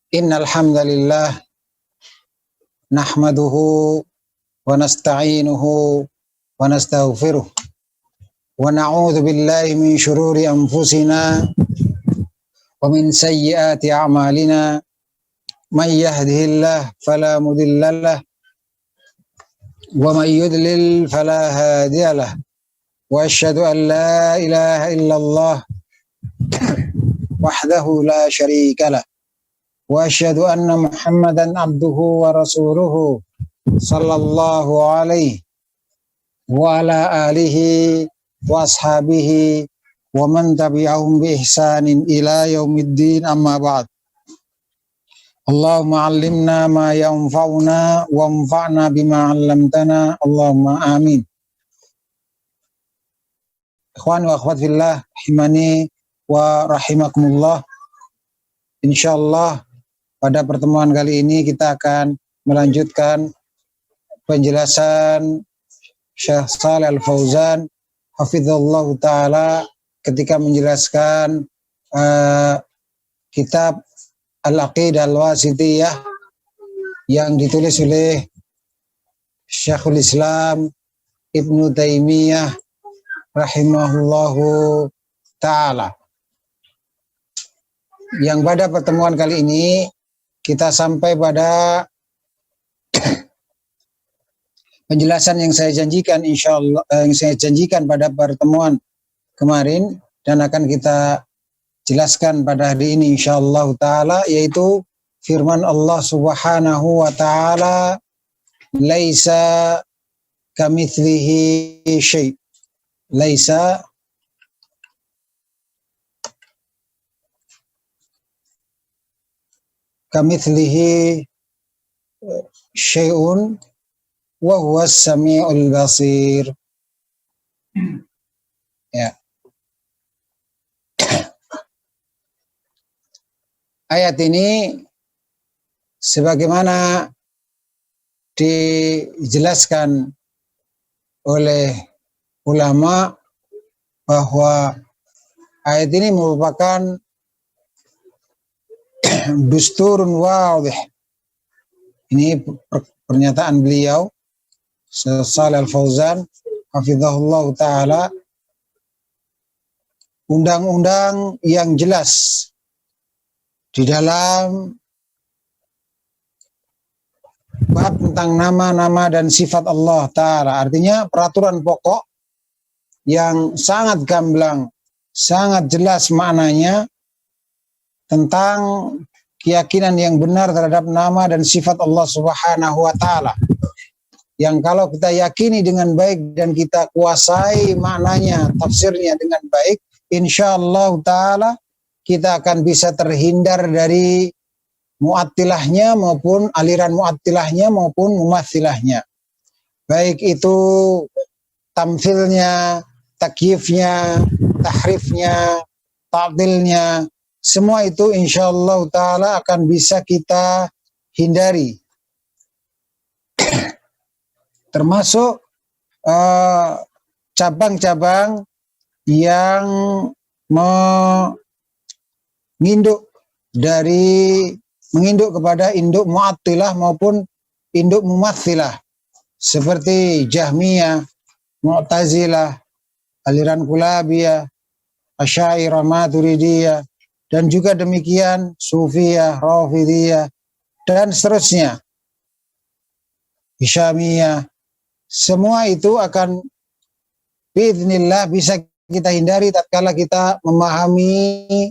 Innal hamdalillah nahmaduhu wa nasta'inuhu wa nastaghfiruh wa na'udzu billahi min shururi anfusina wa min sayyiati a'malina may yahdihillahu fala mudhillalah wa may yudlil fala hadiyalah wa asyhadu an la ilaha illallah wahdahu la syarikalah wa asyhadu anna Muhammadan abduhu wa rasuluhu sallallahu alaihi wa ala alihi wa ashabihi wa man tabi'ahum bi ihsanin ila yaumiddin, amma ba'd. Allahumma 'allimna ma yanfa'una wa anfa'na bima 'allamtana, Allahumma amin. Ikhwan wa akhwat fillah, rahimani wa rahimakumullah. Insyaallah pada pertemuan kali ini kita akan melanjutkan penjelasan Syekh Shalih Al-Fauzan hafizallahu ta'ala ketika menjelaskan kitab Al-Aqidah Al-Wasithiyah yang ditulis oleh Syekhul Islam Ibnu Taimiyah rahimahullahu ta'ala. Yang pada pertemuan kali ini kita sampai pada penjelasan yang saya janjikan, insyaallah yang saya janjikan pada pertemuan kemarin dan akan kita jelaskan pada hari ini insyaallah taala, yaitu firman Allah Subhanahu wa taala, laisa kamitslihi syai'. Laisa kamitslihi syai'un wa huwas samiul basir. Ya. Ayat ini sebagaimana dijelaskan oleh ulama bahwa ayat ini merupakan dusturun wadih. Ini pernyataan beliau Shalih Al-Fauzan hafizahullah ta'ala, undang-undang yang jelas di dalam bab tentang nama-nama dan sifat Allah ta'ala. Artinya peraturan pokok yang sangat gamblang, sangat jelas maknanya tentang keyakinan yang benar terhadap nama dan sifat Allah Subhanahu wa ta'ala, yang kalau kita yakini dengan baik dan kita kuasai maknanya, tafsirnya dengan baik, insyaallah ta'ala kita akan bisa terhindar dari mu'attilahnya maupun aliran mu'attilahnya maupun mumathilahnya, baik itu tamthilnya, takyifnya, tahrifnya, ta'dilnya, semua itu insyaallah ta'ala akan bisa kita hindari. Termasuk cabang-cabang yang menginduk kepada induk mu'attilah maupun induk mumathilah, seperti Jahmiyah, Mu'tazilah, aliran Kulabiyah, Asy'ariyah, Maturidiyah, dan juga demikian Sufiyah, Rafidhiyah, dan seterusnya, Hisyamiyah. Semua itu akan biiznillah bisa kita hindari tatkala kita memahami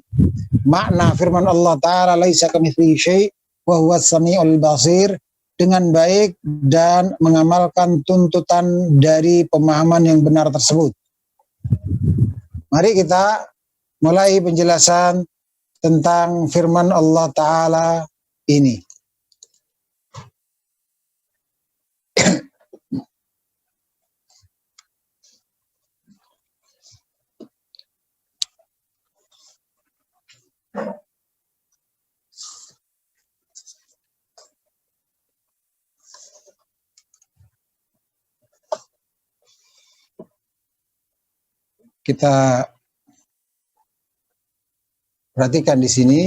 makna firman Allah ta'ala, laisa kamitslihi syai' wa huwas samiul basir, dengan baik dan mengamalkan tuntutan dari pemahaman yang benar tersebut. Mari kita mulai penjelasan tentang firman Allah ta'ala ini. Kita perhatikan di sini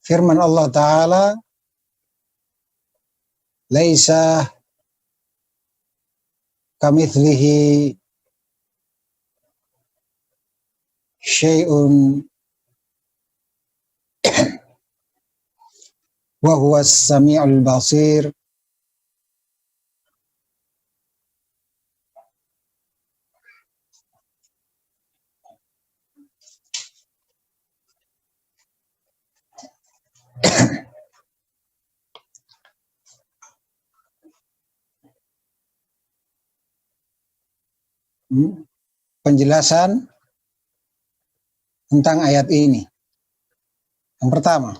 firman Allah Ta'ala, laisa kamitslihi syai'un wa huwas sami'ul basir. Penjelasan tentang ayat ini. Yang pertama,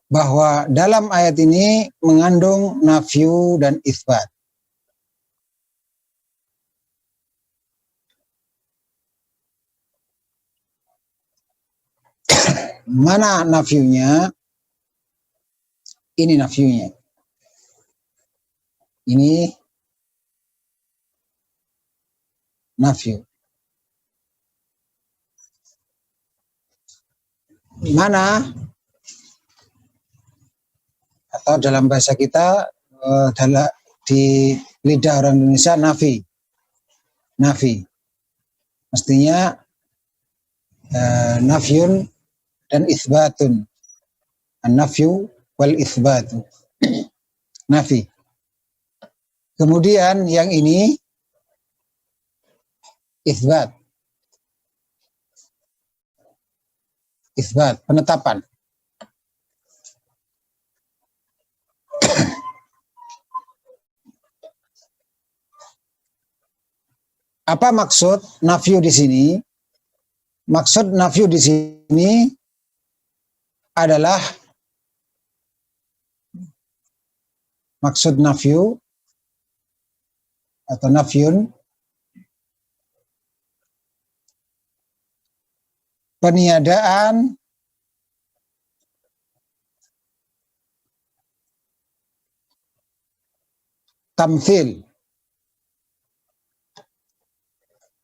bahwa dalam ayat ini mengandung nafyu dan isbat. Mana nafyunya? Ini nafyunya. Ini nafyu. Mana? Atau dalam bahasa kita di lidah orang Indonesia nafi. Nafi. Mestinya nafyun dan isbatun. An-nafyu wal isbatu. Nafi. Kemudian yang ini isbat. Isbat, penetapan. Apa maksud nafyu di sini? Maksud nafyu di sini adalah maksud nafyu atau nafyun peniadaan tamthil.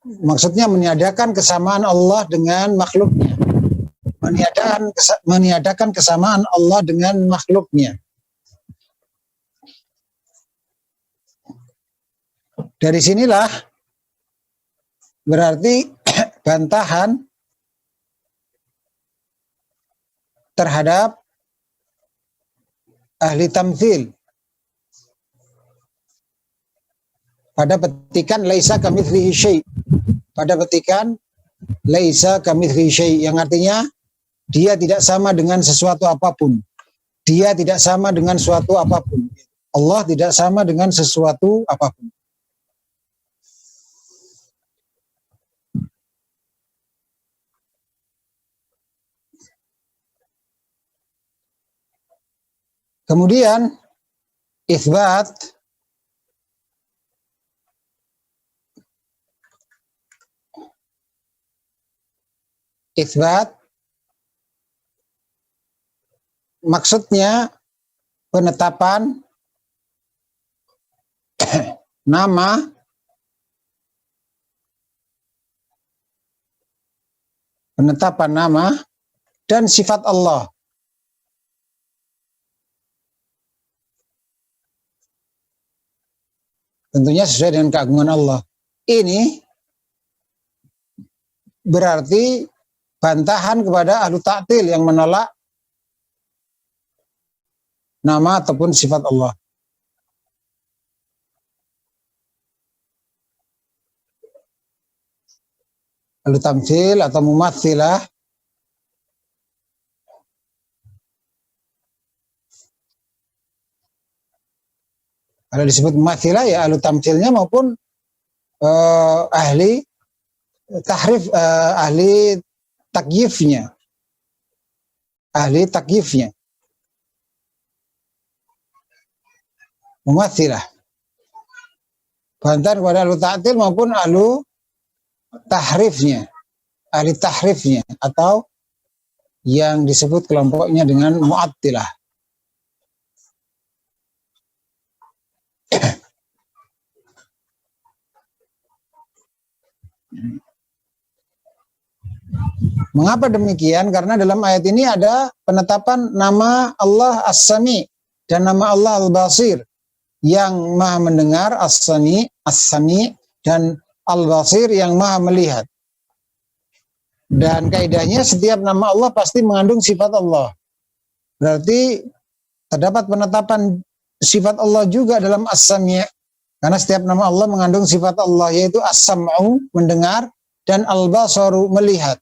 Maksudnya meniadakan kesamaan Allah dengan makhluknya. Meniadakan kesamaan Allah dengan makhluknya. Dari sinilah berarti bantahan terhadap ahli tamthil. Pada petikan laisa kamitslihi syai'. Pada petikan laisa kamitslihi syai', yang artinya dia tidak sama dengan sesuatu apapun. Dia tidak sama dengan suatu apapun. Allah tidak sama dengan sesuatu apapun. Kemudian isbat maksudnya penetapan nama dan sifat Allah. Tentunya sesuai dengan keagungan Allah. Ini berarti bantahan kepada ahlu ta'til yang menolak nama ataupun sifat Allah. Ahlu tamthil atau mumatsilah kalau disebut mumatsilah ya ahlu tamthilnya maupun ahli tahrif, ahli takyifnya. Mumatsilah. Bantahan kepada ahlu ta'til maupun ahlu tahrifnya. Ahli tahrifnya atau yang disebut kelompoknya dengan mu'attilah. Mengapa demikian? Karena dalam ayat ini ada penetapan nama Allah As-Sami dan nama Allah Al-Basir, yang maha mendengar, As-Sami, dan Al-Basir yang maha melihat. Dan kaidahnya setiap nama Allah pasti mengandung sifat Allah. Berarti terdapat penetapan sifat Allah juga dalam As-Sami', karena setiap nama Allah mengandung sifat Allah, yaitu As-Sam'u, mendengar, dan Al-Basaru, melihat.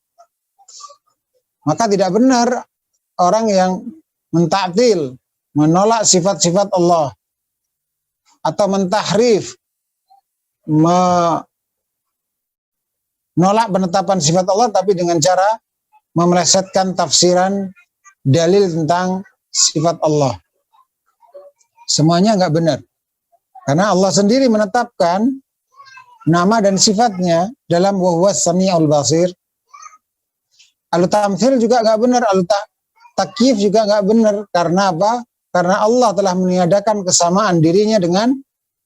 Maka tidak benar orang yang mentaktil, menolak sifat-sifat Allah, atau mentahrif, menolak penetapan sifat Allah, tapi dengan cara memelesetkan tafsiran dalil tentang sifat Allah. Semuanya nggak benar. Karena Allah sendiri menetapkan nama dan sifatnya dalam wa huwas sami'ul basir. Al-tamthil juga nggak benar, al-takyif juga nggak benar. Karena apa? Karena Allah telah meniadakan kesamaan dirinya dengan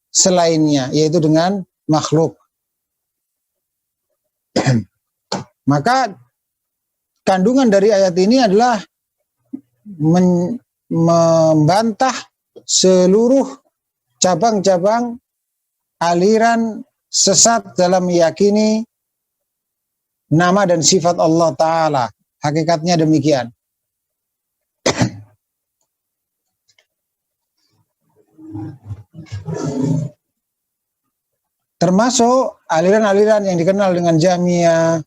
selainnya, yaitu dengan makhluk. Maka kandungan dari ayat ini adalah membantah seluruh cabang-cabang aliran sesat dalam meyakini nama dan sifat Allah Ta'ala. Hakikatnya demikian. Termasuk aliran-aliran yang dikenal dengan Jahmiyah,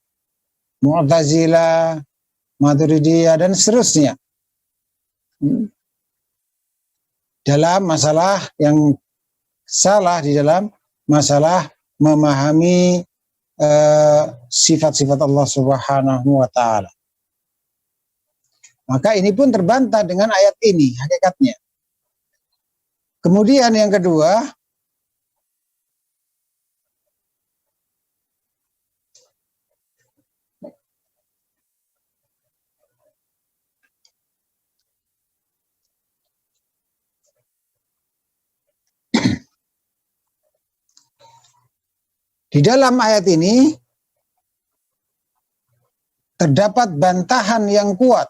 Mu'tazilah, Maturidiyah, dan seterusnya. Dalam masalah yang salah di dalam masalah memahami sifat-sifat Allah Subhanahu wa Ta'ala. Maka ini pun terbantah dengan ayat ini hakikatnya. Kemudian yang kedua, di dalam ayat ini terdapat bantahan yang kuat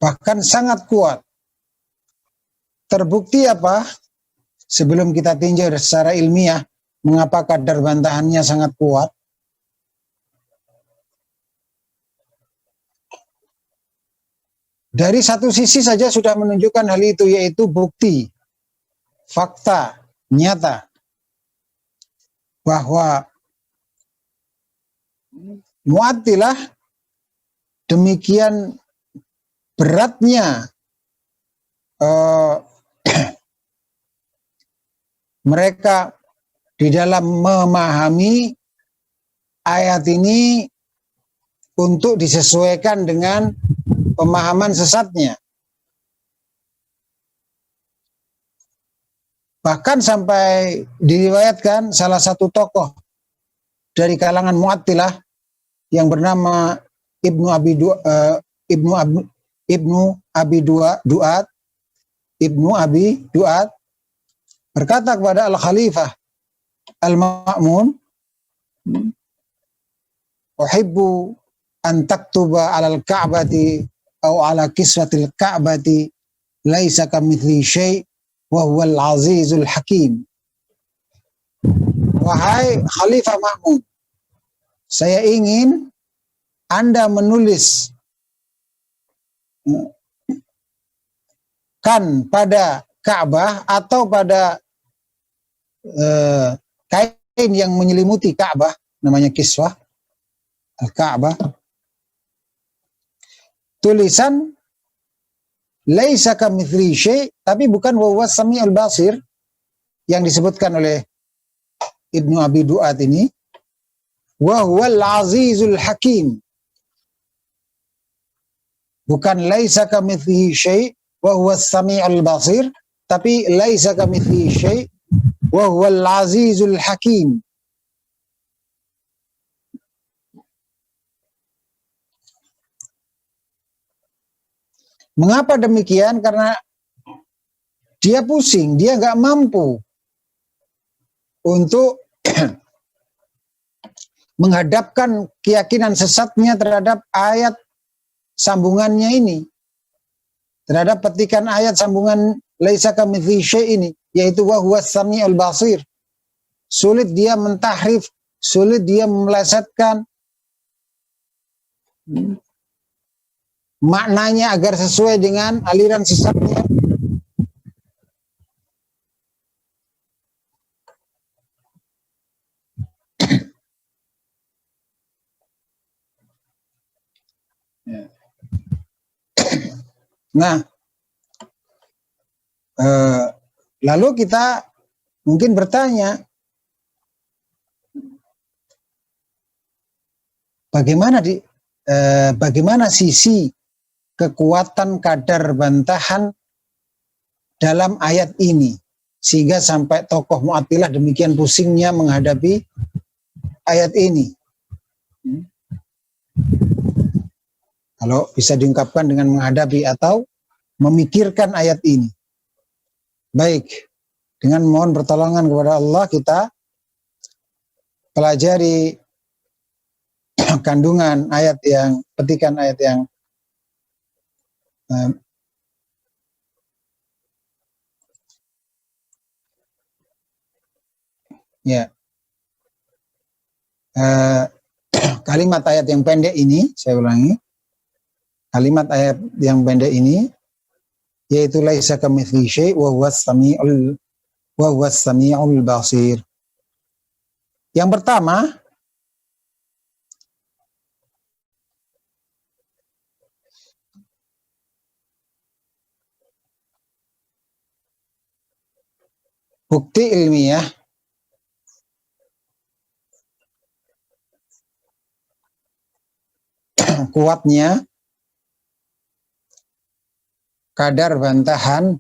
bahkan sangat kuat. Terbukti apa? Sebelum kita tinjau secara ilmiah mengapa kadar bantahannya sangat kuat, dari satu sisi saja sudah menunjukkan hal itu, yaitu bukti, fakta, nyata bahwa Mu'attilah demikian beratnya mereka di dalam memahami ayat ini untuk disesuaikan dengan pemahaman sesatnya. Bahkan sampai diriwayatkan salah satu tokoh dari kalangan Mu'attilah yang bernama Ibnu Abi Duat berkata kepada Al-Khalifah Al-Ma'mun, uhibbu an taktuba 'alal ka'bati aw 'ala kiswatil ka'bati laisa kamitsli syai' wa huwal 'azizul hakim. Wahai Khalifah Ma'mun, saya ingin Anda menulis kan pada Ka'bah atau pada kain yang menyelimuti Ka'bah, namanya kiswah Al-Ka'bah, tulisan laisa kamitsli syai', tapi bukan wa huwas sami'ul basir yang disebutkan oleh Ibnu Abi Duat ini, wa huwal azizul hakim, bukan laisa kamitsli syai' wa huwas sami'ul basir, tapi laisa kamitsli syai' wa huwal azizul hakim. Mengapa demikian? Karena dia pusing, dia nggak mampu untuk menghadapkan keyakinan sesatnya terhadap ayat sambungannya ini, terhadap petikan ayat sambungan laisa kamitslihi syai' ini, yaitu wa huwas samiul basir. Sulit dia mentahrif, sulit dia melesetkan maknanya agar sesuai dengan aliran sesatnya. Nah, lalu kita mungkin bertanya, bagaimana sisi kekuatan kadar bantahan dalam ayat ini sehingga sampai tokoh Mu'attilah demikian pusingnya menghadapi ayat ini. Kalau bisa diungkapkan dengan menghadapi atau memikirkan ayat ini. Baik, dengan mohon pertolongan kepada Allah kita pelajari kandungan ayat yang, petikan ayat yang kalimat ayat yang pendek ini, saya ulangi, kalimat ayat yang pendek ini, yaitu laisa kamitslihi syai' wa huwas samiul basir. Yang pertama, bukti ilmiah kuatnya kadar bantahan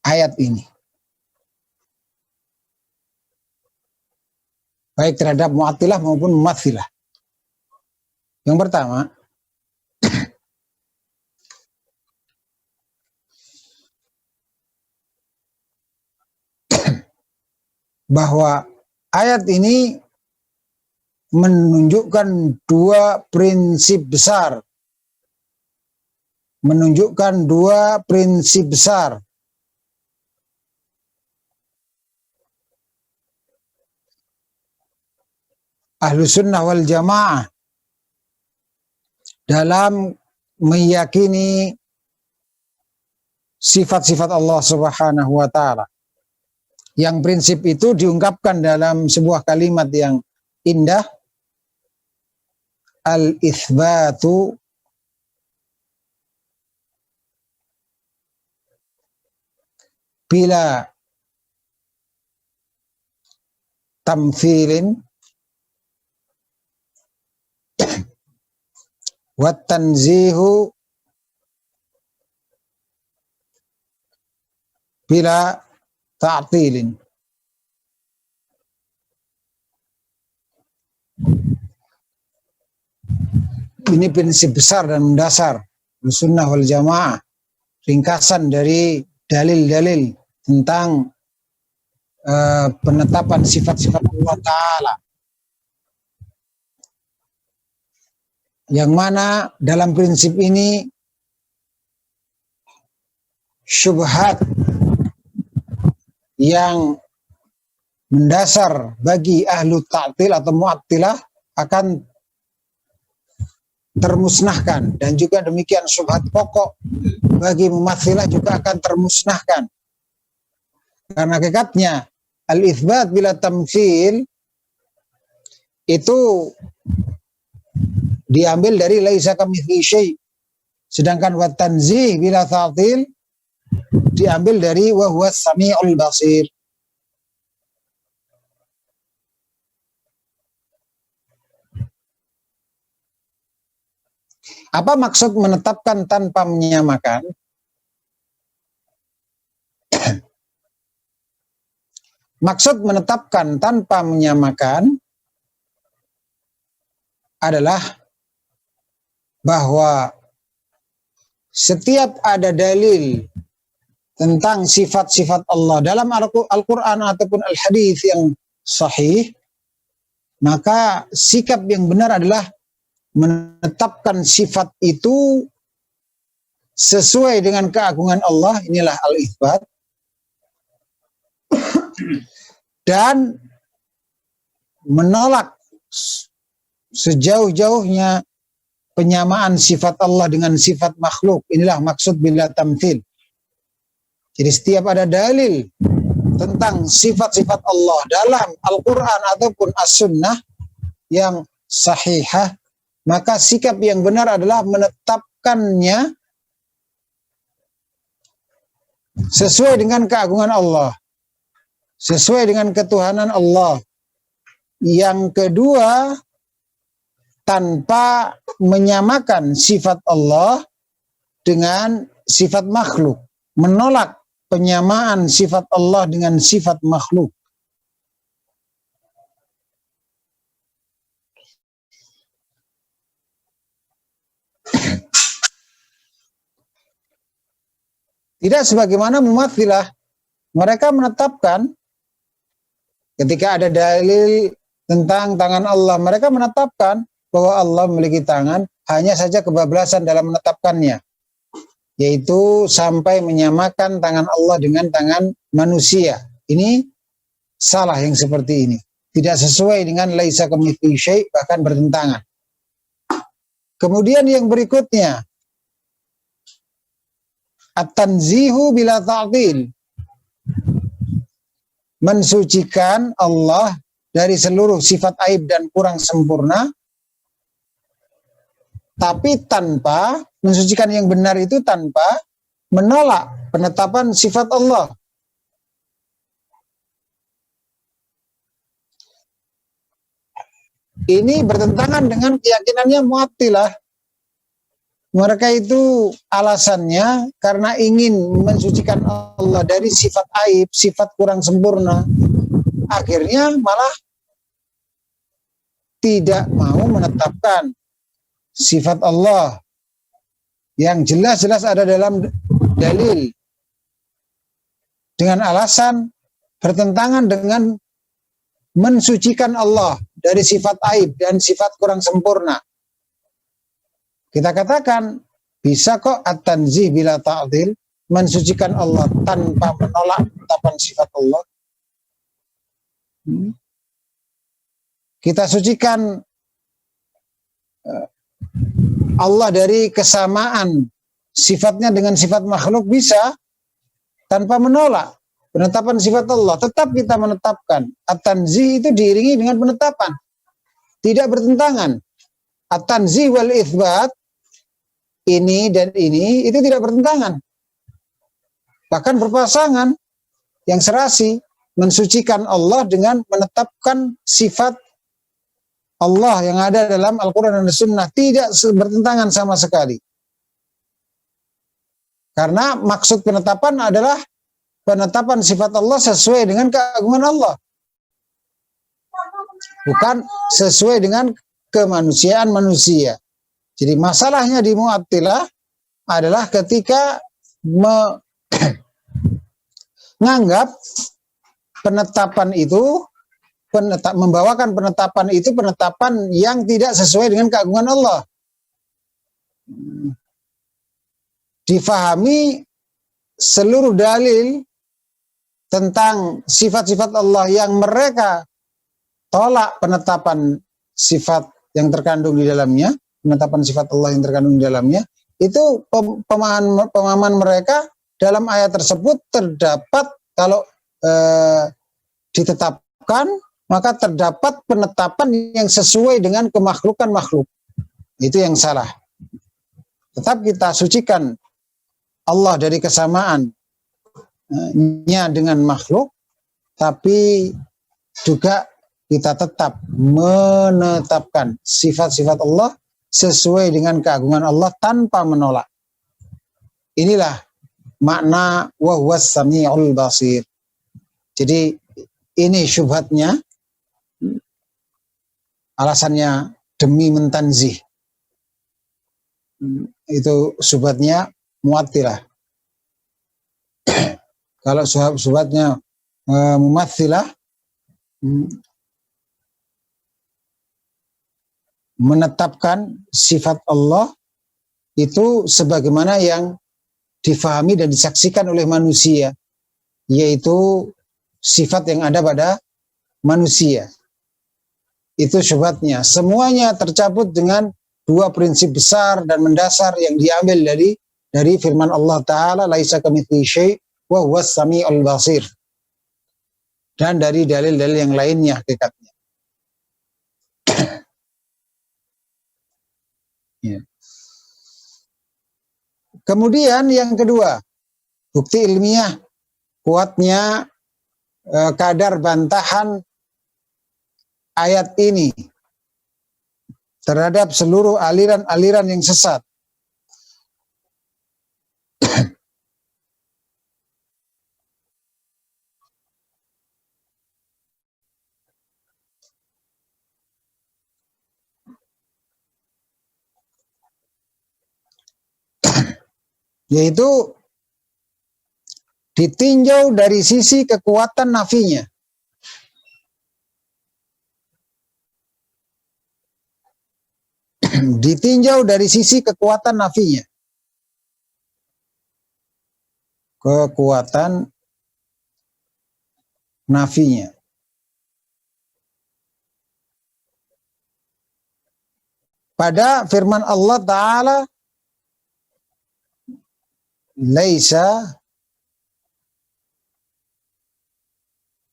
ayat ini, baik terhadap Mu'attilah maupun Mumatsilah. Yang pertama, bahwa ayat ini menunjukkan dua prinsip besar. Ahlus sunnah wal jamaah dalam meyakini sifat-sifat Allah Subhanahu wa ta'ala. Yang prinsip itu diungkapkan dalam sebuah kalimat yang indah, al-itsbatu bila tamthilin wa tanzihu bila ta'tilin. Ini prinsip besar dan mendasar Sunnah wal Jamaah, ringkasan dari dalil-dalil tentang penetapan sifat-sifat Allah Ta'ala, yang mana dalam prinsip ini syubhat yang mendasar bagi ahlu ta'til atau mu'attilah akan termusnahkan, dan juga demikian syubhat pokok bagi mumatsilah juga akan termusnahkan. Karena hakikatnya al-itsbat bila tamtsil itu diambil dari laisa kamitslihi syai', sedangkan wa tanzih bila ta'til diambil dari wa huwas samiul basir. Apa maksud menetapkan tanpa menyamakan? Maksud menetapkan tanpa menyamakan adalah bahwa setiap ada dalil tentang sifat-sifat Allah dalam Al-Quran ataupun Al-Hadis yang sahih, maka sikap yang benar adalah menetapkan sifat itu sesuai dengan keagungan Allah, inilah al-itsbat, dan menolak sejauh-jauhnya penyamaan sifat Allah dengan sifat makhluk. Inilah maksud bila tamthil. Jadi setiap ada dalil tentang sifat-sifat Allah dalam Al-Quran ataupun As-Sunnah yang sahihah, maka sikap yang benar adalah menetapkannya sesuai dengan keagungan Allah, sesuai dengan ketuhanan Allah. Yang kedua, tanpa menyamakan sifat Allah dengan sifat makhluk, menolak penyamaan sifat Allah dengan sifat makhluk. Tidak sebagaimana Mu'atzilah, mereka menetapkan ketika ada dalil tentang tangan Allah, mereka menetapkan bahwa Allah memiliki tangan, hanya saja kebablasan dalam menetapkannya, yaitu sampai menyamakan tangan Allah dengan tangan manusia. Ini salah yang seperti ini. Tidak sesuai dengan laisa kamitslihi syai', bahkan bertentangan. Kemudian yang berikutnya, at-tanzihu bila ta'til, mensucikan Allah dari seluruh sifat aib dan kurang sempurna, tapi tanpa mensucikan yang benar itu tanpa menolak penetapan sifat Allah. Ini bertentangan dengan keyakinannya Mu'atzilah. Mereka itu alasannya karena ingin mensucikan Allah dari sifat aib, sifat kurang sempurna. Akhirnya malah tidak mau menetapkan sifat Allah yang jelas-jelas ada dalam dalil, dengan alasan bertentangan dengan mensucikan Allah dari sifat aib dan sifat kurang sempurna. Kita katakan, bisa kok at-tanzih bila ta'til, mensucikan Allah tanpa menolak penetapan sifat Allah. Kita sucikan Allah dari kesamaan sifatnya dengan sifat makhluk, bisa tanpa menolak penetapan sifat Allah. Tetap kita menetapkan. At-tanzih itu diiringi dengan penetapan, tidak bertentangan. At-tanzih wal itsbat, ini dan ini, itu tidak bertentangan, bahkan berpasangan, yang serasi. Mensucikan Allah dengan menetapkan sifat Allah yang ada dalam Al-Quran dan Sunnah, tidak bertentangan sama sekali. Karena maksud penetapan adalah penetapan sifat Allah sesuai dengan keagungan Allah, bukan sesuai dengan kemanusiaan manusia. Jadi masalahnya di Mu'atzilah adalah ketika menganggap penetapan itu, membawakan penetapan itu penetapan yang tidak sesuai dengan keagungan Allah. Difahami seluruh dalil tentang sifat-sifat Allah yang mereka tolak penetapan sifat yang terkandung di dalamnya, penetapan sifat Allah yang terkandung di dalamnya, itu pemahaman mereka dalam ayat tersebut terdapat, kalau ditetapkan, maka terdapat penetapan yang sesuai dengan kemakhlukan makhluk. Itu yang salah. Tetap kita sucikan Allah dari kesamaannya dengan makhluk, tapi juga kita tetap menetapkan sifat-sifat Allah sesuai dengan keagungan Allah tanpa menolak. Inilah makna wa huwas sami'ul basir. Jadi ini syubhatnya, alasannya demi mentanzih. Itu syubhatnya Mu'attilah. Kalau subhatnya mumatsilah, menetapkan sifat Allah itu sebagaimana yang difahami dan disaksikan oleh manusia, yaitu sifat yang ada pada manusia. Itu syubhatnya. Semuanya tercabut dengan dua prinsip besar dan mendasar yang diambil dari firman Allah Ta'ala, laisa kamitslihi syai' wa huwas sami'ul basir. Dan dari dalil-dalil yang lainnya hakikatnya. Ya. Kemudian yang kedua, bukti ilmiah kuatnya kadar bantahan ayat ini terhadap seluruh aliran-aliran yang sesat. Yaitu ditinjau dari sisi kekuatan nafinya. Ditinjau dari sisi kekuatan nafinya. Kekuatan nafinya. Pada firman Allah Ta'ala, laisa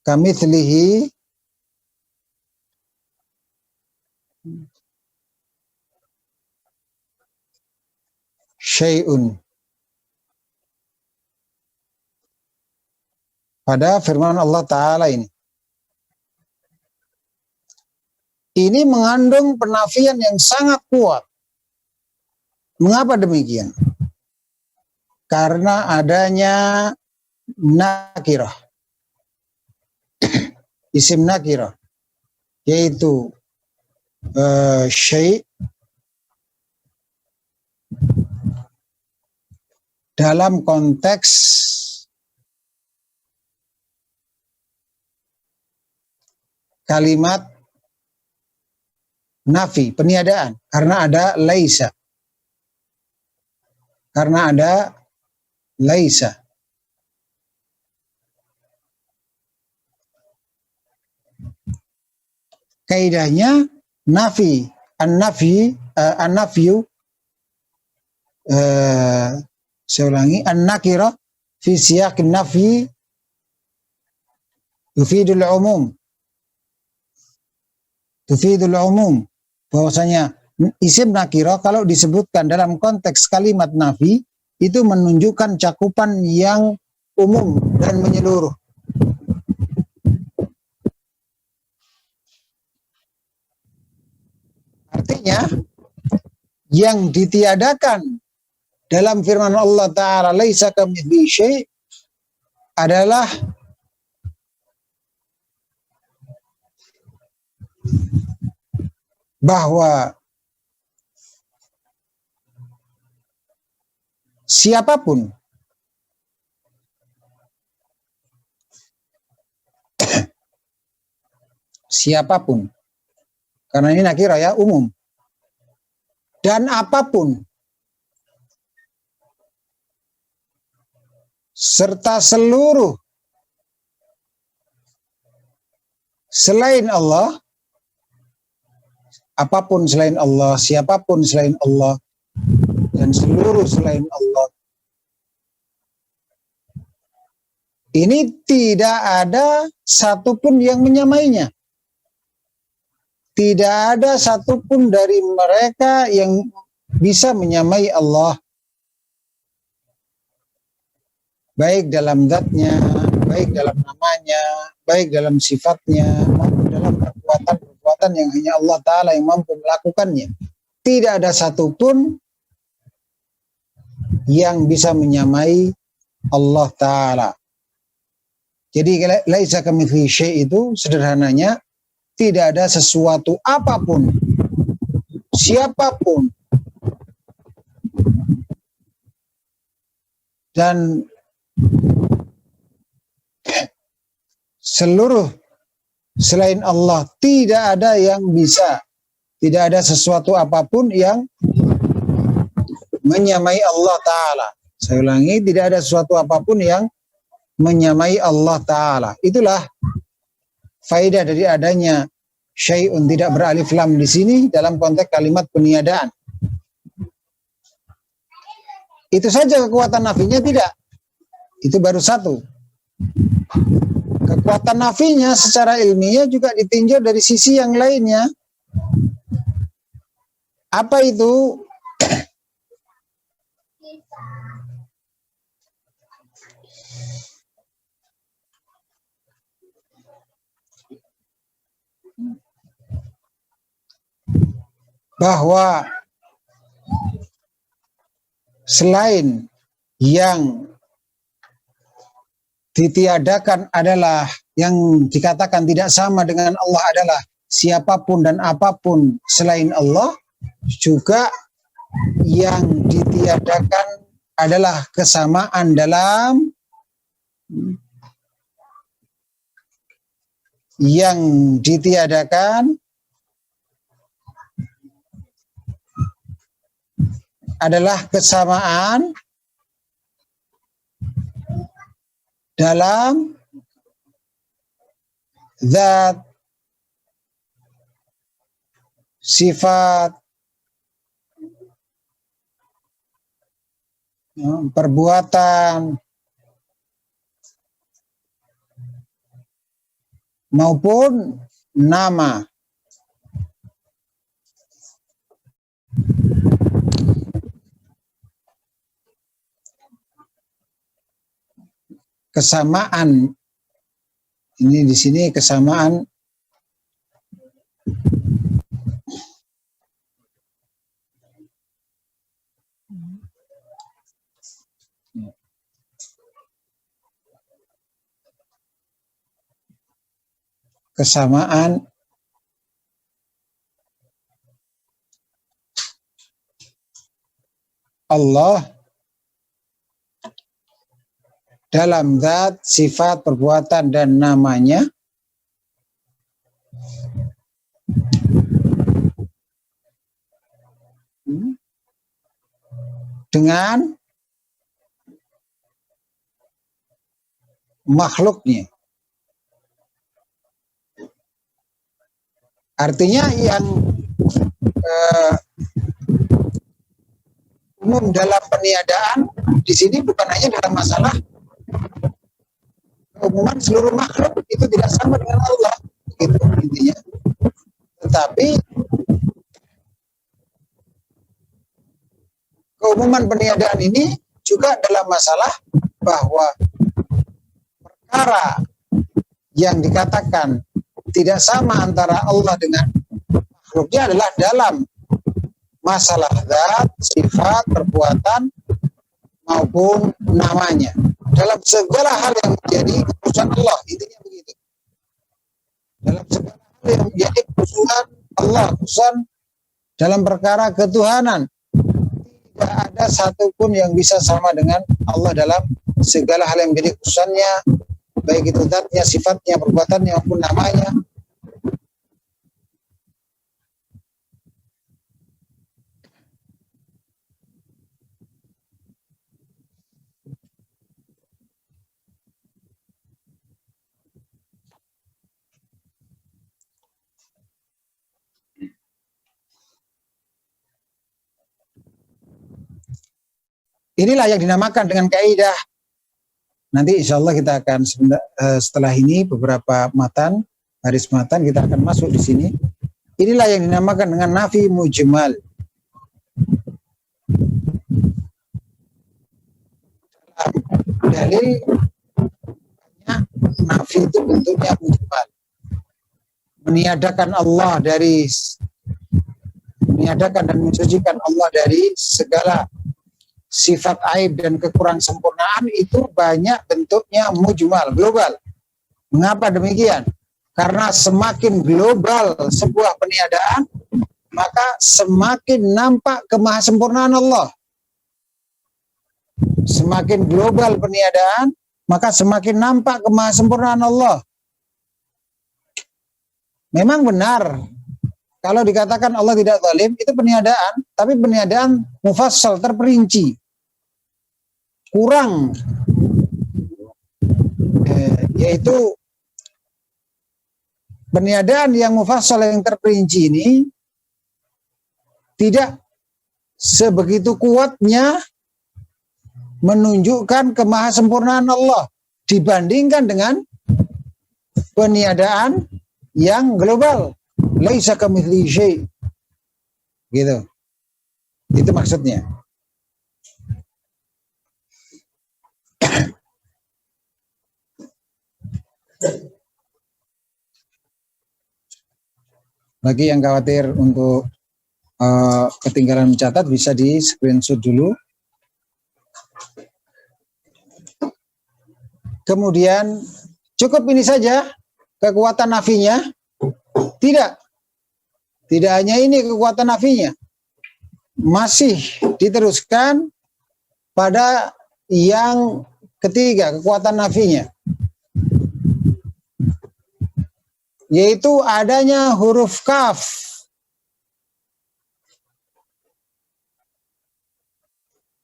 kamitslihi syai'un. Pada firman Allah Ta'ala ini mengandung penafian yang sangat kuat. Mengapa demikian? Karena adanya nakirah, isim nakirah, yaitu syai' dalam konteks kalimat nafi, peniadaan, karena ada laisa. Karena ada laisa. Kaidahnya nafi, an-nafyu, saya ulangi, an-nakirah fi siyaqin nafi tufidul umum. Tufidul umum. Bahwasanya isim nakirah kalau disebutkan dalam konteks kalimat nafi itu menunjukkan cakupan yang umum dan menyeluruh. Artinya yang ditiadakan dalam firman Allah Ta'ala laisa kamitslihi syai' adalah bahwa siapapun karena ini nakirah ya, umum, dan apapun serta seluruh selain Allah, apapun selain Allah, siapapun selain Allah, dan seluruh selain Allah, ini tidak ada satupun yang menyamainya. Tidak ada satupun dari mereka yang bisa menyamai Allah. Baik dalam zatnya, baik dalam namanya, baik dalam sifatnya, maupun dalam perbuatan-perbuatan yang hanya Allah Ta'ala yang mampu melakukannya. Tidak ada satupun yang bisa menyamai Allah Ta'ala. Jadi laisa kamitslihi syai' itu sederhananya tidak ada sesuatu apapun, siapapun dan seluruh selain Allah tidak ada yang bisa, tidak ada sesuatu apapun yang menyamai Allah Ta'ala. Saya ulangi, tidak ada sesuatu apapun yang menyamai Allah Ta'ala. Itulah faedah dari adanya syai'un tidak beralif lam di sini dalam konteks kalimat peniadaan. Itu saja kekuatan nafinya tidak. Itu baru satu. Kekuatan nafinya secara ilmiah juga ditinjau dari sisi yang lainnya. Apa itu? Bahwa selain yang ditiadakan adalah, yang dikatakan tidak sama dengan Allah adalah siapapun dan apapun selain Allah, juga yang ditiadakan adalah kesamaan dalam yang ditiadakan adalah kesamaan dalam zat, sifat, perbuatan, maupun nama. Kesamaan ini di sini kesamaan Allah dalam zat, sifat, perbuatan, dan namanya dengan makhluknya. Artinya yang umum dalam peniadaan di sini bukan hanya dalam masalah keumuman seluruh makhluk itu tidak sama dengan Allah, gitu intinya. Tetapi keumuman peniadaan ini juga dalam masalah bahwa perkara yang dikatakan tidak sama antara Allah dengan makhluknya adalah dalam masalah zat, sifat, perbuatan, maupun namanya. Dalam segala hal yang menjadi keputusan Allah, intinya begitu. Dalam segala hal yang menjadi keputusan Allah, keputusan dalam perkara ketuhanan, tidak ada satupun yang bisa sama dengan Allah dalam segala hal yang menjadi keputusannya, baik itu zatnya, sifatnya, perbuatannya, maupun namanya. Inilah yang dinamakan dengan kaidah. Nanti insya Allah kita akan setelah ini beberapa matan, baris matan kita akan masuk di sini. Inilah yang dinamakan dengan nafi mujmal. Dalil nafi itu bentuknya mujmal. Meniadakan Allah dari, meniadakan dan mensucikan Allah dari segala sifat aib dan kekurang sempurnaan itu banyak bentuknya mujmal, global. Mengapa demikian? Karena semakin global sebuah peniadaan, maka semakin nampak kemahasempurnaan Allah. semakin global peniadaan, maka semakin nampak kemahasempurnaan Allah. Memang benar, kalau dikatakan Allah tidak zalim, itu peniadaan, tapi peniadaan mufassal, terperinci. Kurang, yaitu peniadaan yang mufassal yang terperinci ini tidak sebegitu kuatnya menunjukkan kemahasempurnaan Allah dibandingkan dengan peniadaan yang global. Laisa kamitslihi syai'. Gitu. Itu maksudnya. Bagi yang khawatir untuk ketinggalan mencatat, bisa di screenshot dulu. Kemudian cukup ini saja kekuatan nafinya? Tidak. Tidak hanya ini kekuatan nafinya. Masih diteruskan pada yang ketiga kekuatan nafinya, yaitu adanya huruf kaf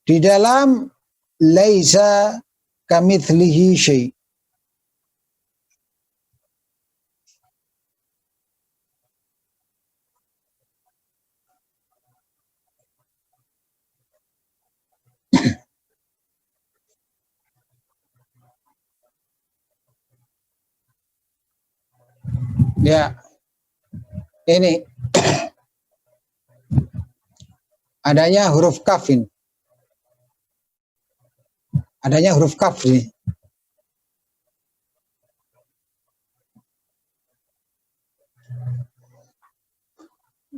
di dalam laisa kamitslihi syai'. Ya, ini adanya huruf kaf ini. Adanya huruf kaf ini.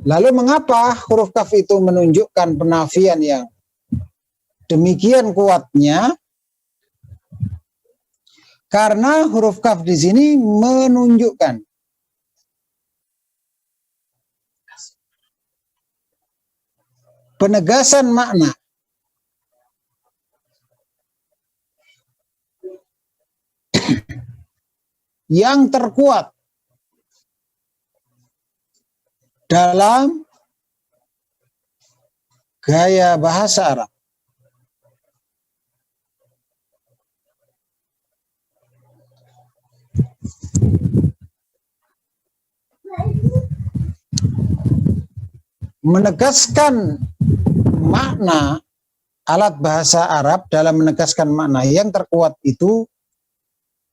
Lalu mengapa huruf kaf itu menunjukkan penafian yang demikian kuatnya? Karena huruf kaf di sini menunjukkan penegasan makna yang terkuat dalam gaya bahasa Arab. Menegaskan makna alat bahasa Arab dalam menegaskan makna yang terkuat itu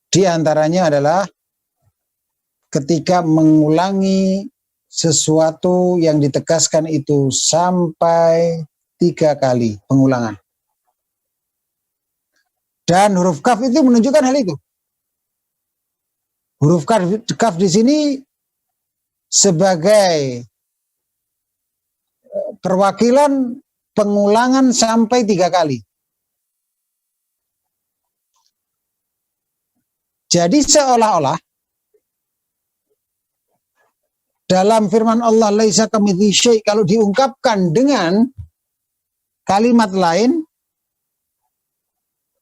diantaranya adalah ketika mengulangi sesuatu yang ditegaskan itu sampai 3 kali pengulangan. Dan huruf kaf itu menunjukkan hal itu. Huruf kaf di sini sebagai perwakilan pengulangan sampai 3 kali. Jadi seolah-olah dalam firman Allah laisa kamitslihi syai', kalau diungkapkan dengan kalimat lain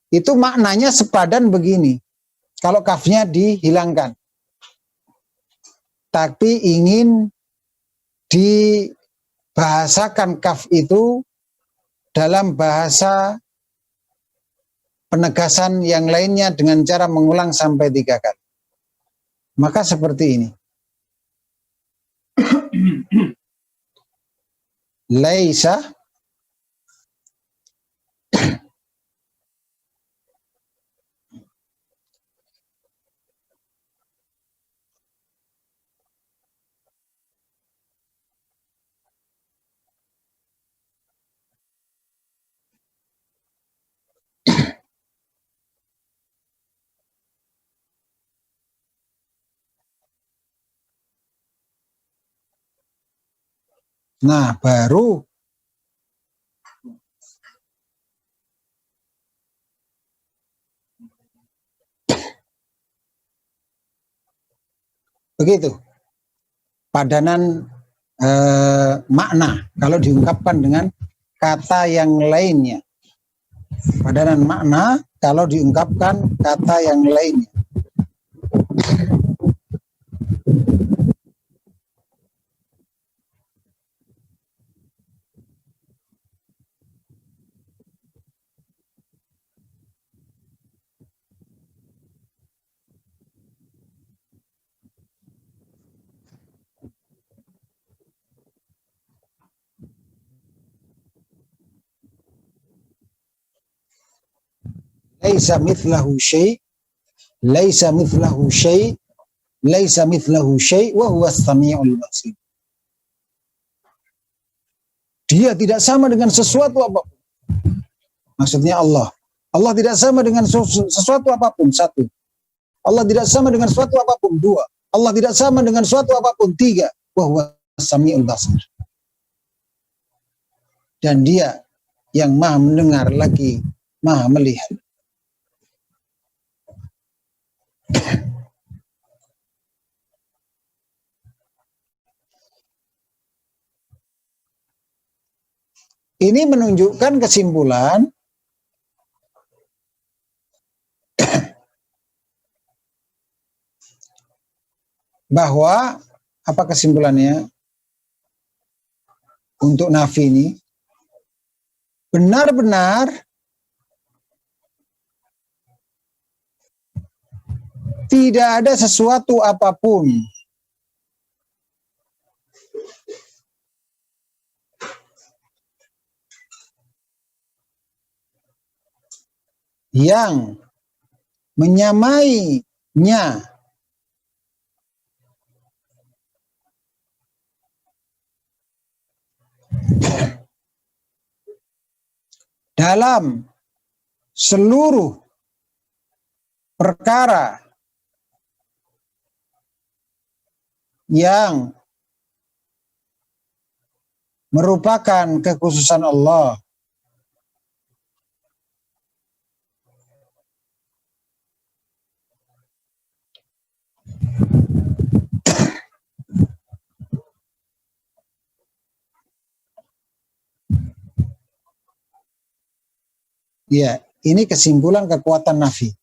itu maknanya sepadan begini. Kalau kafnya dihilangkan, tapi ingin dibahasakan kaf itu dalam bahasa penegasan yang lainnya dengan cara mengulang sampai 3 kali. Maka seperti ini. Laisa nah baru begitu padanan makna kalau diungkapkan dengan kata yang lainnya. padanan makna kalau diungkapkan kata yang lainnya. Laisa mithlahu syai', laisa mithlahu syai', laisa mithlahu syai' wa huwa as-sami'ul basir. Dia tidak sama dengan sesuatu apapun. Maksudnya Allah. Allah tidak sama dengan sesuatu apapun, satu. Allah tidak sama dengan sesuatu apapun, dua. Allah tidak sama dengan sesuatu apapun, tiga. Wa huwa as-sami'ul basir. Dan dia yang maha mendengar lagi maha melihat. Ini menunjukkan kesimpulan bahwa apa kesimpulannya untuk nafi ini? Benar-benar tidak ada sesuatu apapun yang menyamainya dalam seluruh perkara yang merupakan kekhususan Allah. Ya, ini kesimpulan kekuatan nafi.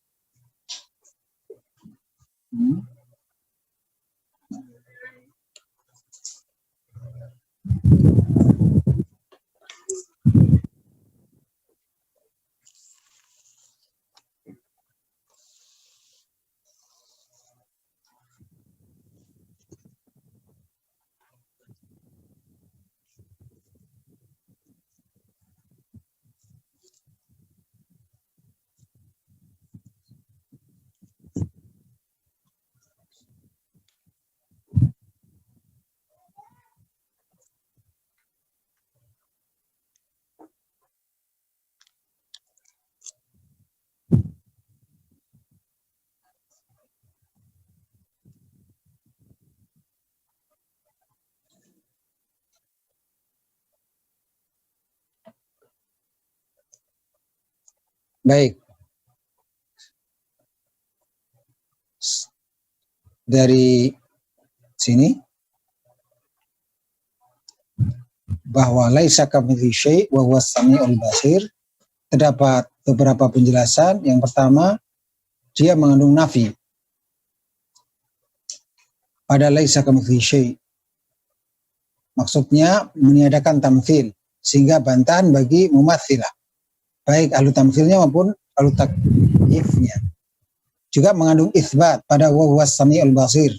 Baik. Dari sini bahwa laisa kamitslihi syai' wa huwas samiul basir, terdapat beberapa penjelasan. Yang pertama, dia mengandung nafi pada laisa kamitslihi syai'. Maksudnya meniadakan tamtsil, sehingga bantahan bagi mumatsilah, baik ahlu tamtsilnya maupun ahlu takyifnya. Juga mengandung itsbat pada wa huwas samiul basir.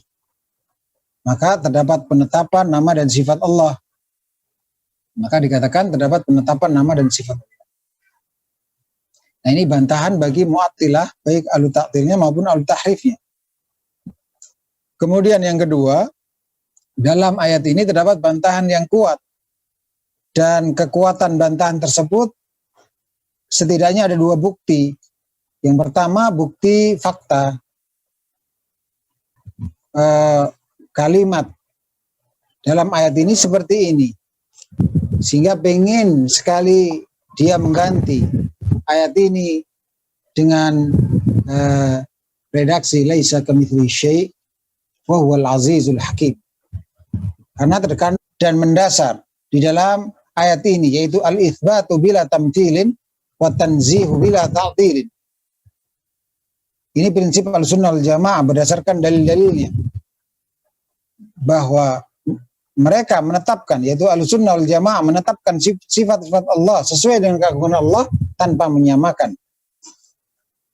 Maka terdapat penetapan nama dan sifat Allah. Maka dikatakan terdapat penetapan nama dan sifat Allah. Nah, ini bantahan bagi mu'attilah, baik ahlu ta'tilnya maupun ahlu tahrifnya. Kemudian yang kedua, dalam ayat ini terdapat bantahan yang kuat. Dan kekuatan bantahan tersebut setidaknya ada dua bukti. Yang pertama, bukti fakta. Kalimat dalam ayat ini seperti ini. Sehingga pengen sekali dia mengganti ayat ini dengan redaksi laisa kamitslihi syai' wa huwal azizul hakim. Karena terkandung dan mendasar di dalam ayat ini, yaitu al-itsbatu bila tamthilin wa tanzihu bila ta'dilin. Ini prinsip Ahlussunnah wal Jamaah berdasarkan dalil-dalilnya, bahwa mereka menetapkan, yaitu Ahlussunnah wal Jamaah menetapkan sifat-sifat Allah sesuai dengan keagungan Allah tanpa menyamakan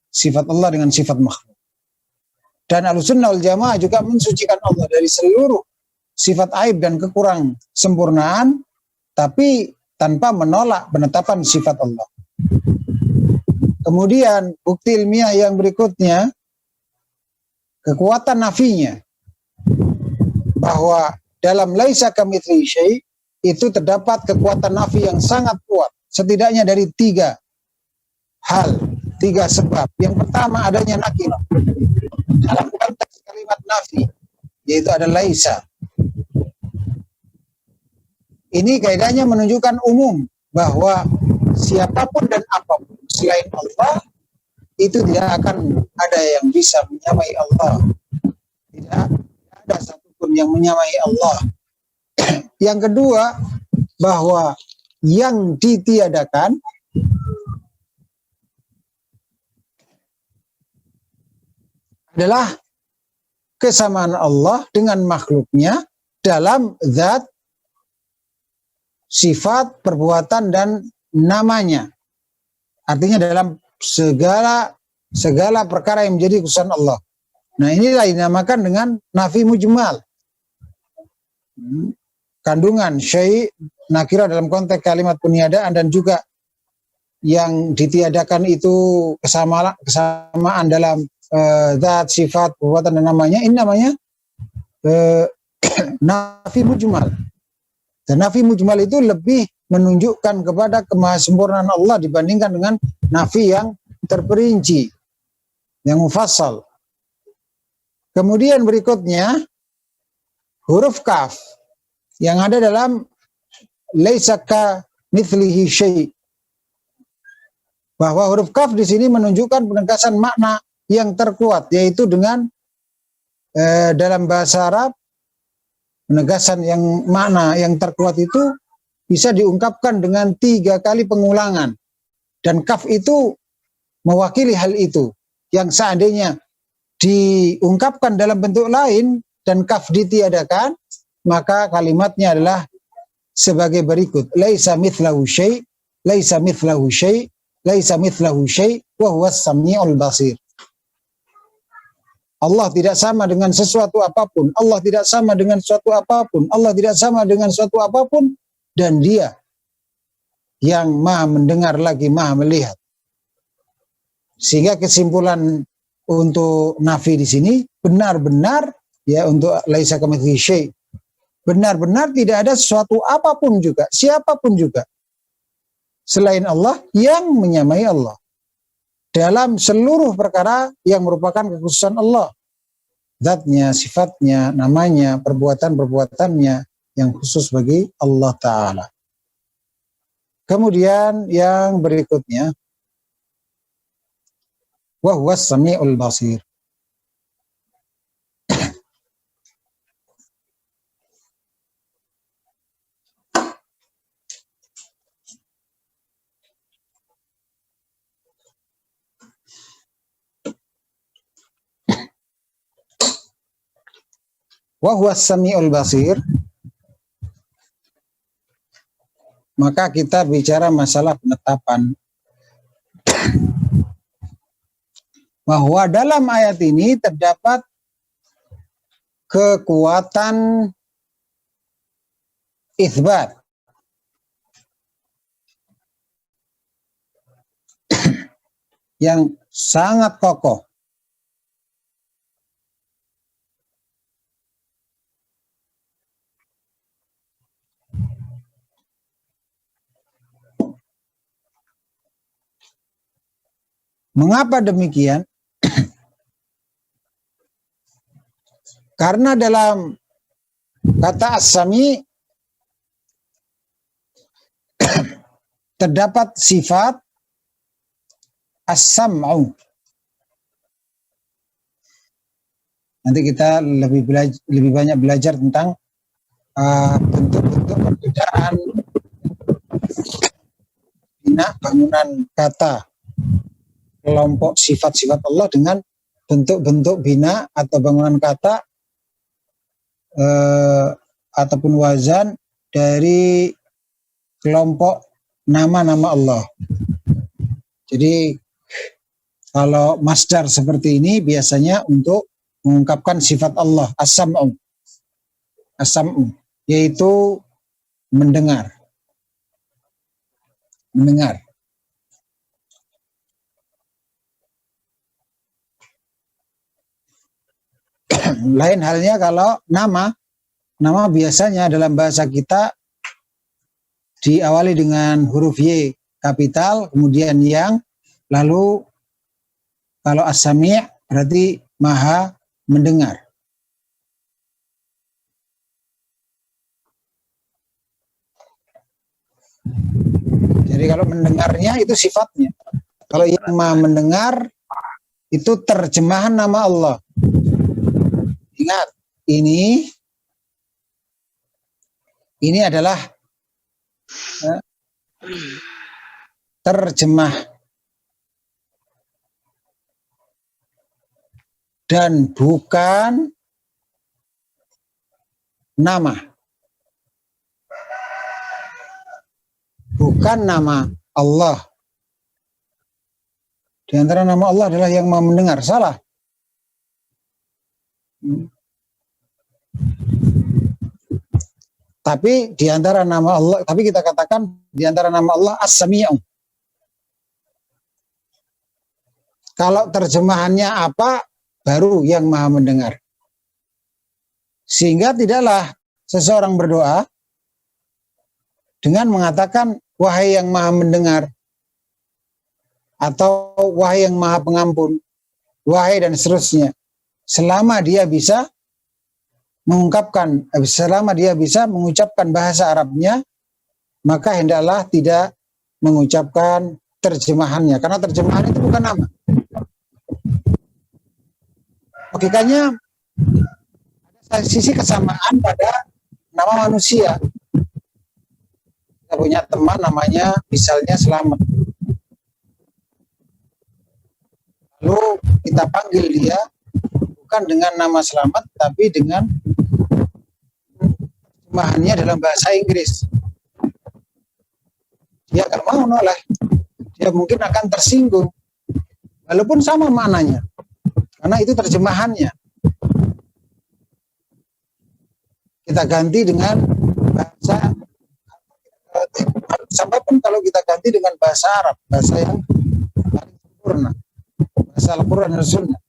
sifat Allah dengan sifat makhluk. Dan Ahlussunnah wal Jamaah juga mensucikan Allah dari seluruh sifat aib dan kekurang sempurnaan, tapi tanpa menolak penetapan sifat Allah. Kemudian bukti ilmiah yang berikutnya, kekuatan nafinya, bahwa dalam laisa kamitslihi syai' itu terdapat kekuatan nafi yang sangat kuat, setidaknya dari 3 hal, 3 sebab. Yang pertama, adanya nakirah dalam konteks kalimat nafi, yaitu ada laisa. Ini kaidahnya menunjukkan umum, bahwa siapapun dan apapun selain Allah itu tidak akan ada yang bisa menyamai Allah. Tidak ada satupun yang menyamai Allah. Yang kedua, bahwa yang ditiadakan adalah kesamaan Allah dengan makhluknya dalam zat, sifat, perbuatan, dan namanya. Artinya dalam segala perkara yang menjadi khususan Allah. Nah, inilah dinamakan dengan nafi mujmal. Kandungan syai' nakirah dalam konteks kalimat peniadaan, dan juga yang ditiadakan itu kesamaan dalam zat, sifat, perbuatan, dan namanya. Ini namanya nafi mujmal. Dan nafi mujmal itu lebih menunjukkan kepada kemahasempurnaan Allah dibandingkan dengan nafi yang terperinci, yang mufassal. Kemudian berikutnya, huruf kaf yang ada dalam laisa kamitslihi syai'. Bahwa huruf kaf di sini menunjukkan penegasan makna yang terkuat, yaitu dengan dalam bahasa Arab, penegasan yang makna yang terkuat itu bisa diungkapkan dengan 3 kali pengulangan. Dan kaf itu mewakili hal itu. Yang seandainya diungkapkan dalam bentuk lain dan kaf ditiadakan, maka kalimatnya adalah sebagai berikut. Laisa mithlahu syai', laisa mithlahu syai', laisa mithlahu syai', wa huwas sami'ul basir. Allah tidak sama dengan sesuatu apapun. Allah tidak sama dengan sesuatu apapun. Allah tidak sama dengan sesuatu apapun. Dan Dia yang maha mendengar lagi maha melihat. Sehingga kesimpulan untuk nafi di sini benar-benar, ya, untuk laisa kamitslihi syai', benar-benar tidak ada sesuatu apapun juga, siapapun juga selain Allah yang menyamai Allah dalam seluruh perkara yang merupakan kekhususan Allah. Zatnya, sifatnya, namanya, perbuatan-perbuatannya yang khusus bagi Allah Ta'ala. Kemudian yang berikutnya, wa huwas sami'ul basir. Wa huwas sami'ul basir. Maka kita bicara masalah penetapan bahwa dalam ayat ini terdapat kekuatan itsbat yang sangat kokoh. Mengapa demikian? Karena dalam kata as-sami terdapat sifat as-sam'u. Nanti kita lebih banyak belajar tentang bentuk-bentuk perbedaan bina bangunan kata kelompok sifat-sifat Allah dengan bentuk-bentuk bina atau bangunan kata ataupun wazan dari kelompok nama-nama Allah. Jadi kalau masdar seperti ini biasanya untuk mengungkapkan sifat Allah, as-sam'u, yaitu mendengar. Lain halnya kalau nama biasanya dalam bahasa kita diawali dengan huruf Y kapital, kemudian yang, lalu kalau as-sami' berarti maha mendengar. Jadi kalau mendengarnya itu sifatnya. Kalau yang maha mendengar itu terjemahan nama Allah. Ingat, ini adalah terjemah dan bukan nama. Bukan nama Allah. Di antara nama Allah adalah yang maha mendengar. Salah. Tapi di antara nama Allah, tapi kita katakan di antara nama Allah as-sami'u. Kalau terjemahannya apa, baru yang maha mendengar. Sehingga tidaklah seseorang berdoa dengan mengatakan wahai yang maha mendengar, atau wahai yang maha pengampun, wahai dan seterusnya. Selama dia bisa mengungkapkan, selama dia bisa mengucapkan bahasa Arabnya, maka hendaklah tidak mengucapkan terjemahannya, karena terjemahan itu bukan nama. Logikanya ada sisi kesamaan pada nama manusia. Kita punya teman namanya misalnya Slamet. Lalu kita panggil dia bukan dengan nama Slamet, tapi dengan terjemahannya dalam bahasa Inggris. Dia akan mau noleh. Dia mungkin akan tersinggung. Walaupun sama maknanya. Karena itu terjemahannya. Kita ganti dengan bahasa, sampai pun kalau kita ganti dengan bahasa Arab, bahasa yang paling sempurna, bahasa Al-Quran dan Sunnah,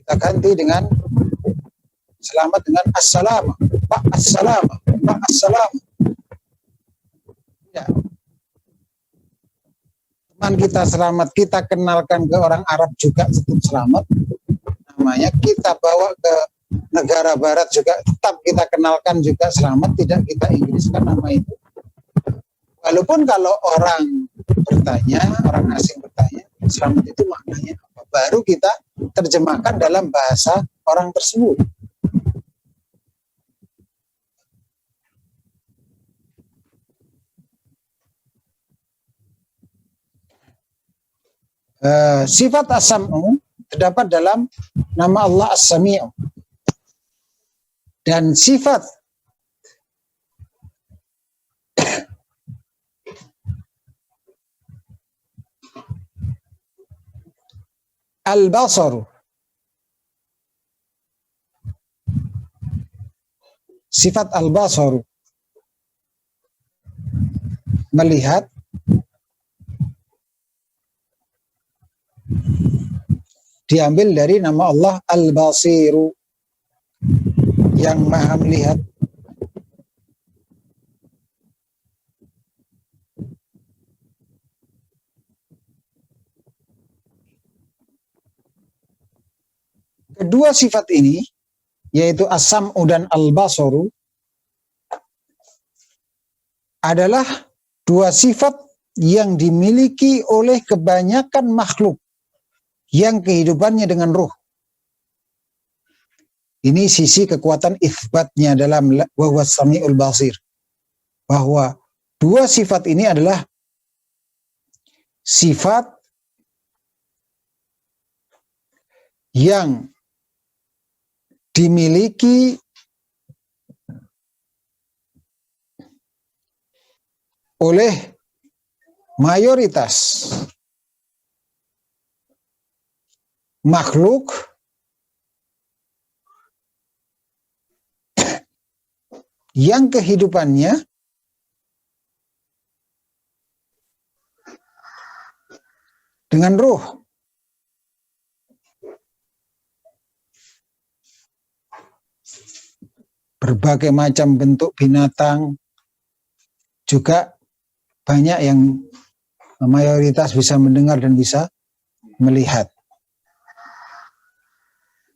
kita ganti dengan selamat dengan assalamu, Pak assalamu, Pak assalamu. Ya. Teman kita selamat, kita kenalkan ke orang Arab juga tetap selamat, namanya kita bawa ke negara barat juga tetap kita kenalkan juga selamat, tidak kita Inggriskan nama itu. Walaupun kalau orang bertanya, orang asing bertanya, selamat itu maknanya apa, baru kita terjemahkan dalam bahasa orang tersebut. Sifat as-sam'u terdapat dalam nama Allah as-sami'u, dan sifat al-basaru, sifat al-basaru melihat, diambil dari nama Allah al-basiru, yang maha melihat. Kedua sifat ini, yaitu as-sam'u dan al-basaru, adalah dua sifat yang dimiliki oleh kebanyakan makhluk yang kehidupannya dengan ruh. Ini sisi kekuatan itsbatnya dalam wa huwas samiul basir, bahwa Dua sifat ini adalah sifat yang dimiliki oleh mayoritas makhluk yang kehidupannya dengan ruh. Berbagai macam bentuk binatang juga banyak yang mayoritas bisa mendengar dan bisa melihat.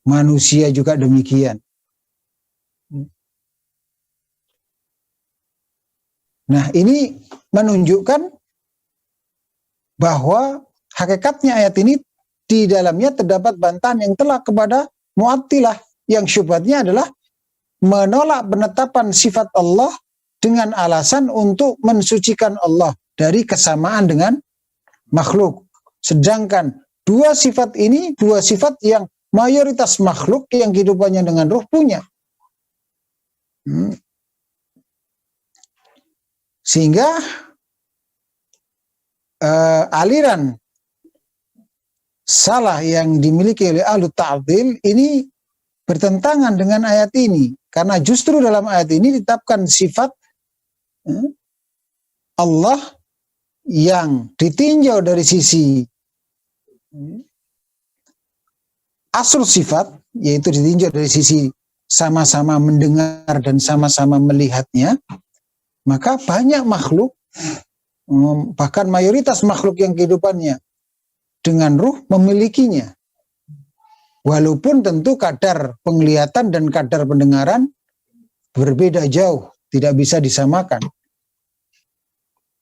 Manusia juga demikian. Nah, ini menunjukkan bahwa hakikatnya ayat ini di dalamnya terdapat bantahan yang telak kepada Mu'attilah yang syubhatnya adalah menolak penetapan sifat Allah dengan alasan untuk mensucikan Allah dari kesamaan dengan makhluk. Sedangkan dua sifat ini, dua sifat yang mayoritas makhluk yang kehidupannya dengan ruh punya. Sehingga aliran salah yang dimiliki oleh ahlu ta'dil ini bertentangan dengan ayat ini. Karena justru dalam ayat ini ditetapkan sifat Allah yang ditinjau dari sisi asal sifat, yaitu ditinjau dari sisi sama-sama mendengar dan sama-sama melihatnya, maka banyak makhluk, bahkan mayoritas makhluk yang kehidupannya dengan ruh memilikinya. Walaupun tentu kadar penglihatan dan kadar pendengaran berbeda jauh, tidak bisa disamakan.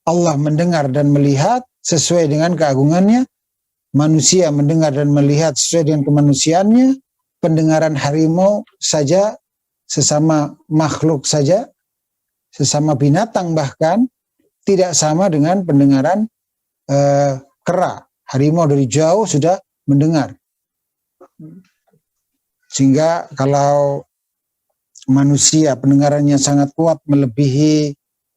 Allah mendengar dan melihat sesuai dengan keagungannya, manusia mendengar dan melihat sesuai dengan kemanusiaannya, pendengaran harimau saja, sesama makhluk saja, sesama binatang bahkan, tidak sama dengan pendengaran kera. Harimau dari jauh sudah mendengar. Sehingga kalau manusia pendengarannya sangat kuat melebihi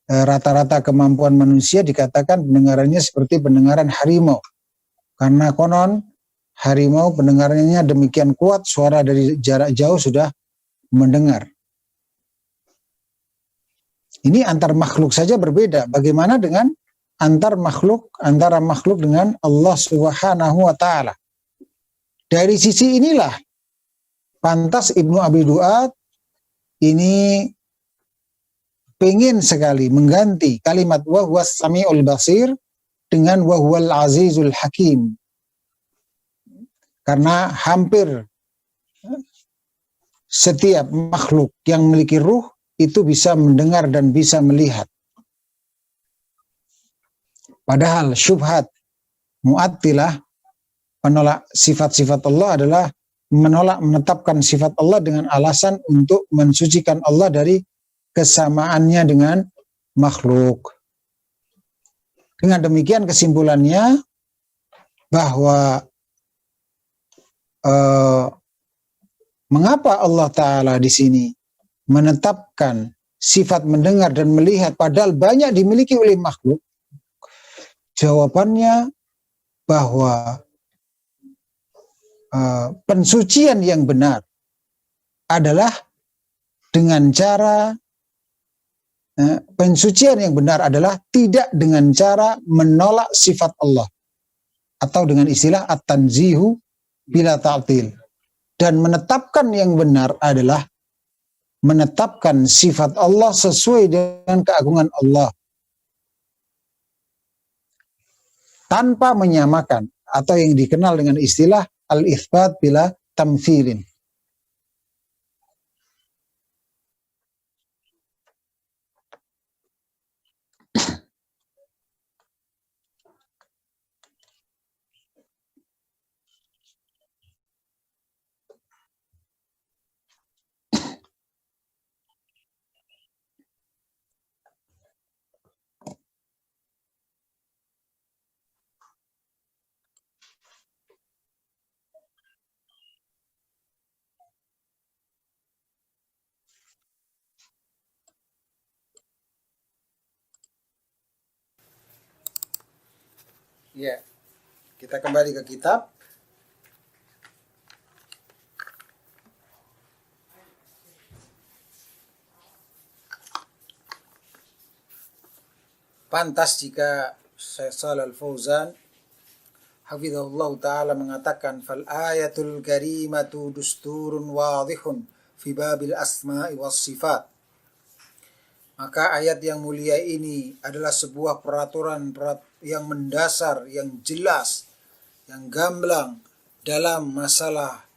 rata-rata kemampuan manusia, dikatakan pendengarannya seperti pendengaran harimau. Karena konon harimau pendengarannya demikian kuat, suara dari jarak jauh sudah mendengar. Ini antar makhluk saja berbeda. Bagaimana dengan antara makhluk dengan Allah Subhanahu wa taala? Dari sisi inilah pantas Ibnu Abi Duat ini pengen sekali mengganti kalimat wa huwas samiul basir dengan wa huwal azizul hakim. Karena hampir setiap makhluk yang memiliki ruh itu bisa mendengar dan bisa melihat. Padahal syubhat Mu'attilah, penolak sifat-sifat Allah, adalah menolak menetapkan sifat Allah dengan alasan untuk mensucikan Allah dari kesamaannya dengan makhluk. Dengan demikian kesimpulannya bahwa mengapa Allah Ta'ala di sini menetapkan sifat mendengar dan melihat padahal banyak dimiliki oleh makhluk? Jawabannya bahwa pensucian yang benar adalah dengan cara pensucian yang benar adalah tidak dengan cara menolak sifat Allah, atau dengan istilah at-tanzihu bila ta'til. Dan menetapkan yang benar adalah menetapkan sifat Allah sesuai dengan keagungan Allah, tanpa menyamakan, atau yang dikenal dengan istilah al-itsbat bila tamtsilin. Ya, kita kembali ke kitab. Pantas jika Syekh Shalal Fauzan hafizahullah ta'ala mengatakan fal ayatul karimatu dusturun wadihun fi babil asma'i was sifat. Maka ayat yang mulia ini adalah sebuah peraturan yang mendasar, yang jelas, yang gamblang dalam masalah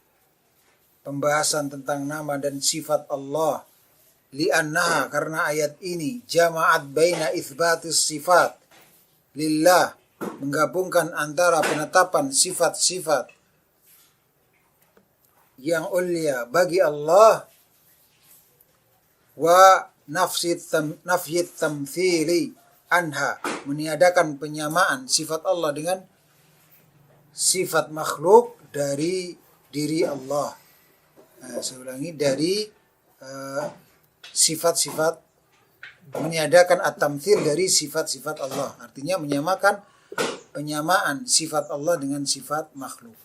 pembahasan tentang nama dan sifat Allah. Li'annaha, karena ayat ini jama'at baina itsbatis sifat lillah, menggabungkan antara penetapan sifat-sifat yang ulia bagi Allah wa nafyit tamthili anha, meniadakan penyamaan sifat Allah dengan sifat makhluk dari diri Allah. Saya ulangi, dari sifat-sifat, meniadakan at-tamthil dari sifat-sifat Allah. Artinya menyamakan penyamaan sifat Allah dengan sifat makhluk.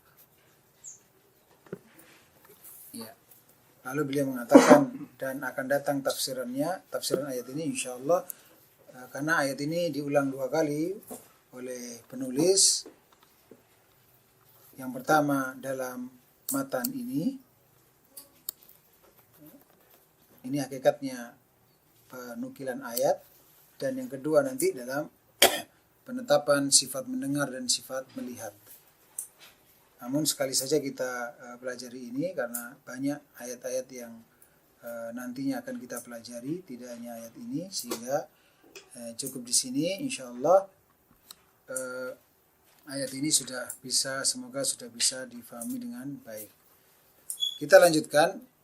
Ya. Lalu beliau mengatakan, dan akan datang tafsiran ayat ini insyaallah, karena ayat ini diulang 2 kali oleh penulis. Yang pertama dalam matan ini hakikatnya penukilan ayat, dan yang kedua nanti dalam penetapan sifat mendengar dan sifat melihat. Namun sekali saja kita pelajari ini karena banyak ayat-ayat yang nantinya akan kita pelajari, tidak hanya ayat ini, sehingga cukup di sini insyaallah. Ayat ini semoga sudah bisa difahami dengan baik. Kita lanjutkan.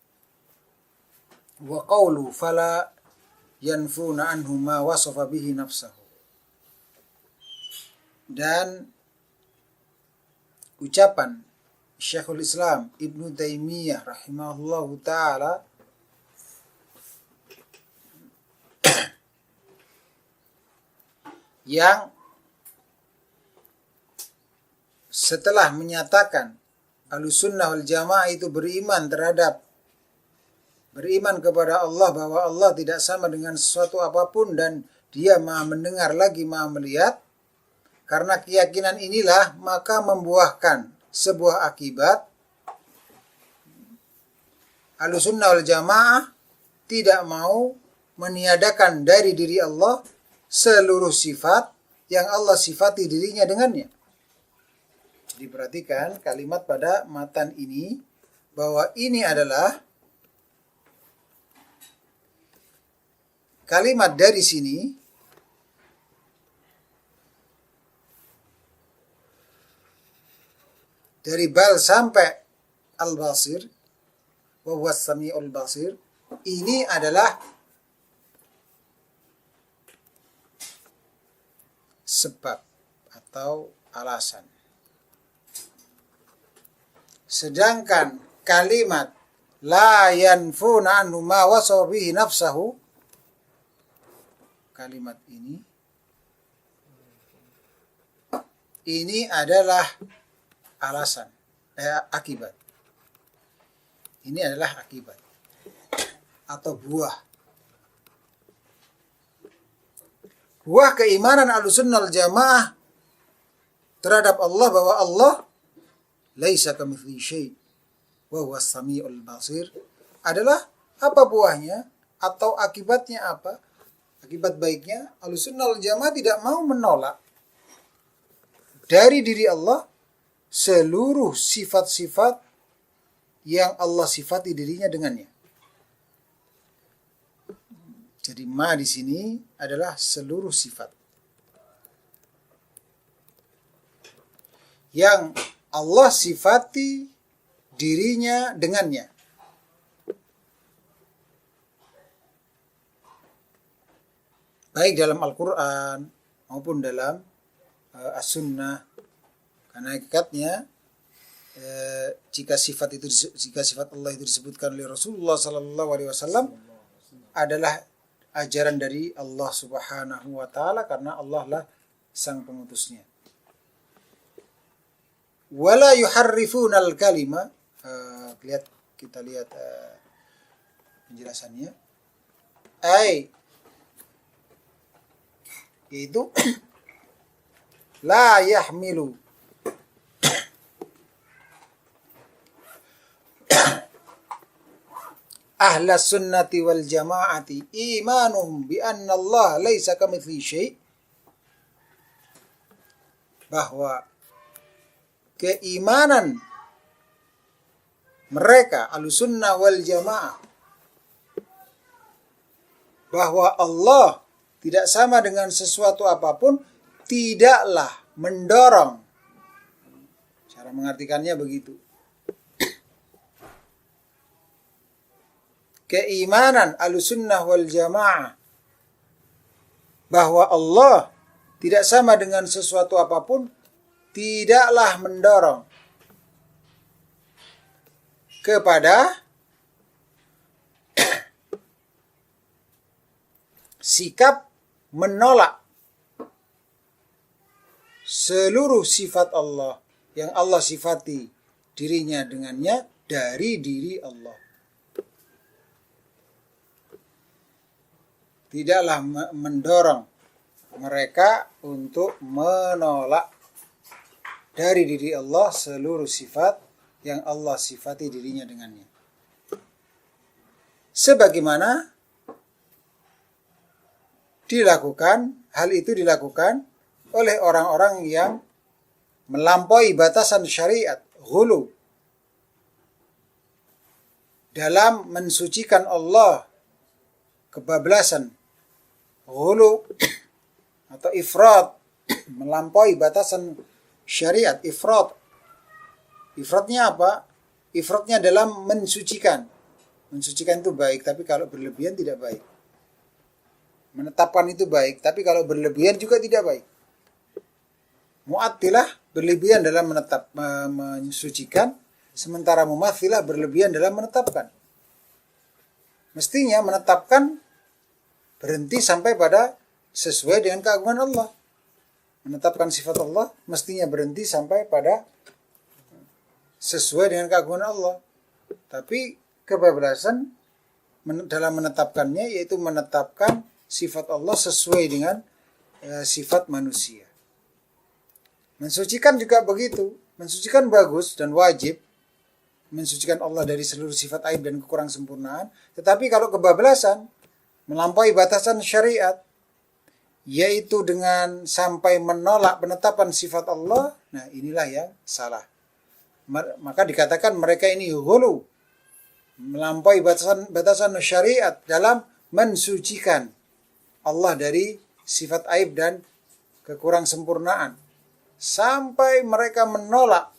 Wa qawlu fala yanfuna anhu ma wasafa bihi nafsahu. Dan ucapan Syekhul Islam Ibnu Taimiyah rahimahullahu ta'ala yang setelah menyatakan Ahlussunnah wal Jamaah itu beriman kepada Allah, bahwa Allah tidak sama dengan sesuatu apapun dan Dia Maha mendengar lagi Maha melihat. Karena keyakinan inilah maka membuahkan sebuah akibat. Ahlussunnah wal Jamaah tidak mau meniadakan dari diri Allah seluruh sifat yang Allah sifati dirinya dengannya. Jadi perhatikan kalimat pada matan ini, bahwa ini adalah kalimat dari sini dari bal sampai al-basir, wa huwas samiul basir, ini adalah sebab atau alasan. Sedangkan kalimat la yanfuna anhu ma wasafa bihi nafsahu, kalimat ini adalah alasan, akibat. Ini adalah akibat atau buah. Buah keimanan Ahlussunnah wal Jamaah terhadap Allah, bahwa Allah laisa kamitslihi syai' wa huwas samiul basir, adalah apa buahnya atau akibatnya apa? Akibat baiknya, Ahlussunnah wal Jamaah tidak mau menolak dari diri Allah seluruh sifat-sifat yang Allah sifati dirinya dengannya. Jadi ma di sini adalah seluruh sifat yang Allah sifati dirinya dengannya. Baik dalam Al-Quran maupun dalam As-Sunnah. Karena hakikatnya jika sifat Allah itu disebutkan oleh Rasulullah SAW adalah ajaran dari Allah Subhanahu wa taala, karena Allah lah sang pengutusnya. wala yuharrifunal kalima. Kita lihat penjelasannya. Yaitu la yahmilu ahla sunnati wal jama'ati imanuhum bi anna Allah laisa kamitslihi syai', bahwa keimanan mereka ahlussunnah wal jamaah bahwa Allah tidak sama dengan sesuatu apapun tidaklah mendorong. Cara mengartikannya begitu. Keimanan ahlussunnah wal jamaah bahwa Allah tidak sama dengan sesuatu apapun tidaklah mendorong kepada sikap menolak seluruh sifat Allah yang Allah sifati dirinya dengannya dari diri Allah. Tidaklah mendorong mereka untuk menolak dari diri Allah seluruh sifat yang Allah sifati dirinya dengannya. Sebagaimana hal itu dilakukan oleh orang-orang yang melampaui batasan syariat, ghulu, dalam mensucikan Allah, kebablasan, ghulu atau ifrat, melampaui batasan syariat, ifrat. Ifratnya apa? Ifratnya dalam mensucikan. Mensucikan itu baik, tapi kalau berlebihan tidak baik. Menetapkan itu baik, tapi kalau berlebihan juga tidak baik. Mu'attilah berlebihan dalam mensucikan, sementara mumathilah berlebihan dalam menetapkan. Mestinya menetapkan berhenti sampai pada sesuai dengan keagungan Allah. Menetapkan sifat Allah mestinya berhenti sampai pada sesuai dengan keagungan Allah. Tapi kebablasan dalam menetapkannya yaitu menetapkan sifat Allah sesuai dengan sifat manusia. Mensucikan juga begitu. Mensucikan bagus dan wajib. Mensucikan Allah dari seluruh sifat aib dan kekurang sempurnaan. Tetapi kalau kebablasan, melampaui batasan syariat, yaitu dengan sampai menolak penetapan sifat Allah, nah inilah yang salah. Maka dikatakan mereka ini ghulu, melampaui batasan syariat dalam mensucikan Allah dari sifat aib dan kekurang sempurnaan. Sampai mereka menolak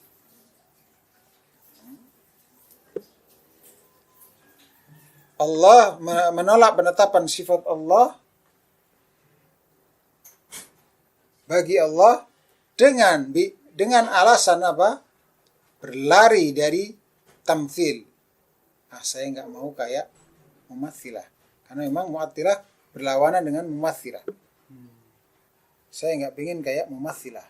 Allah, menolak penetapan sifat Allah bagi Allah dengan alasan apa? Berlari dari tamthil. Saya nggak mau kayak mumathilah. Karena memang mu'attilah berlawanan dengan mumathilah. Saya nggak pengen kayak mumathilah.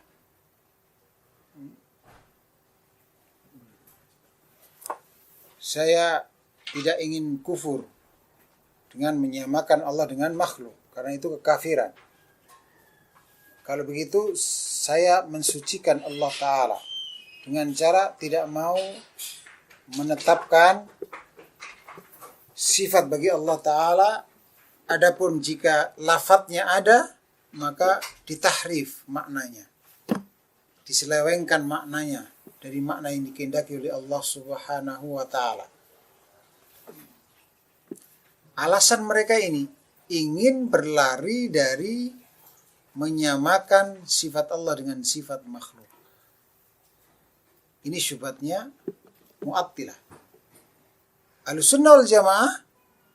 Saya tidak ingin kufur dengan menyamakan Allah dengan makhluk, karena itu kekafiran. Kalau begitu, saya mensucikan Allah Ta'ala dengan cara tidak mau menetapkan sifat bagi Allah Ta'ala. Adapun jika lafadznya ada, maka ditahrif maknanya, diselewengkan maknanya dari makna yang dikehendaki oleh Allah Subhanahu wa Ta'ala. Alasan mereka ini ingin berlari dari menyamakan sifat Allah dengan sifat makhluk. Ini syubhatnya Mu'attilah. Ahlussunnah wal jamaah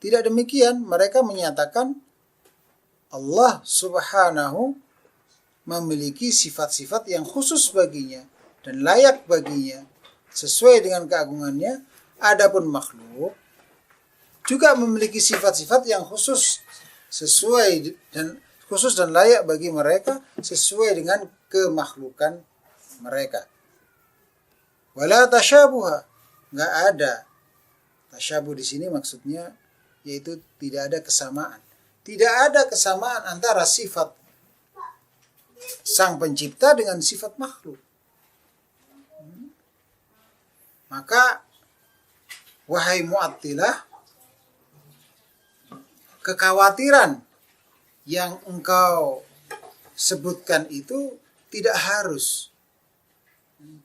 tidak demikian. Mereka menyatakan Allah Subhanahu memiliki sifat-sifat yang khusus baginya dan layak baginya sesuai dengan keagungannya. Adapun makhluk juga memiliki sifat-sifat yang khusus dan layak bagi mereka sesuai dengan kemakhlukan mereka. Wala tasyabuha, nggak ada. Tasyabuh di sini maksudnya yaitu tidak ada kesamaan. Tidak ada kesamaan antara sifat sang pencipta dengan sifat makhluk. Maka wahai Mu'attilah, kekhawatiran yang engkau sebutkan itu tidak harus,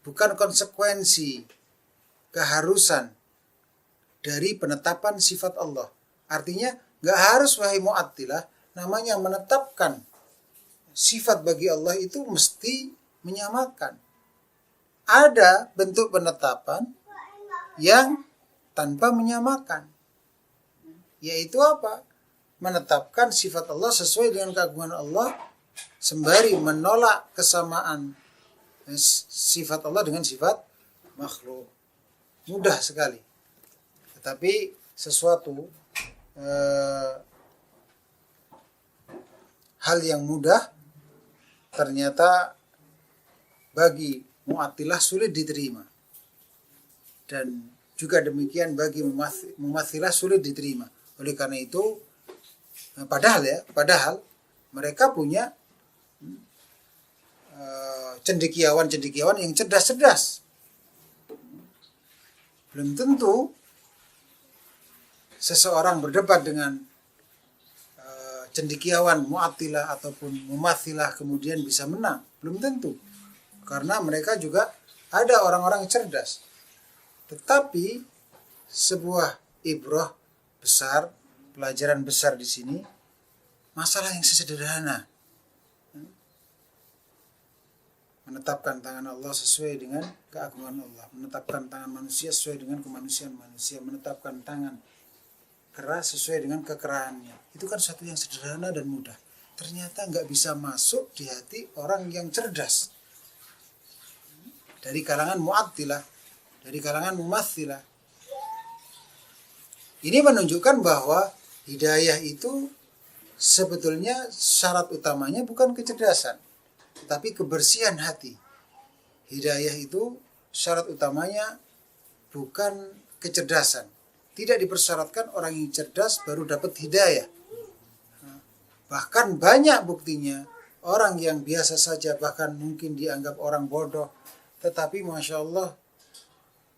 bukan konsekuensi, keharusan dari penetapan sifat Allah. Artinya gak harus wahai Mu'attilah, namanya menetapkan sifat bagi Allah itu mesti menyamakan. Ada bentuk penetapan yang tanpa menyamakan. Yaitu apa? Menetapkan sifat Allah sesuai dengan keagungan Allah, sembari menolak kesamaan sifat Allah dengan sifat makhluk. Mudah sekali. Tetapi sesuatu hal yang mudah ternyata bagi Mu'attilah sulit diterima. Dan juga demikian bagi Mumatsilah sulit diterima. Oleh karena itu, padahal mereka punya cendekiawan yang cerdas-cerdas. Belum tentu seseorang berdebat dengan cendekiawan Mu'attilah ataupun Mumatsilah kemudian bisa menang. Belum tentu. Karena mereka juga ada orang-orang cerdas. Tetapi sebuah ibrah besar, pelajaran besar di sini, masalah yang sesederhana. Menetapkan tangan Allah sesuai dengan keagungan Allah. Menetapkan tangan manusia sesuai dengan kemanusiaan manusia. Menetapkan tangan keras sesuai dengan kekerahannya. Itu kan satu yang sederhana dan mudah. Ternyata nggak bisa masuk di hati orang yang cerdas. Dari kalangan Mu'attilah, dari kalangan Mumatsilah. Ini menunjukkan bahwa hidayah itu sebetulnya syarat utamanya bukan kecerdasan, tetapi kebersihan hati. Hidayah itu syarat utamanya bukan kecerdasan. Tidak dipersyaratkan orang yang cerdas baru dapat hidayah. Bahkan banyak buktinya orang yang biasa saja, bahkan mungkin dianggap orang bodoh, tetapi Masya Allah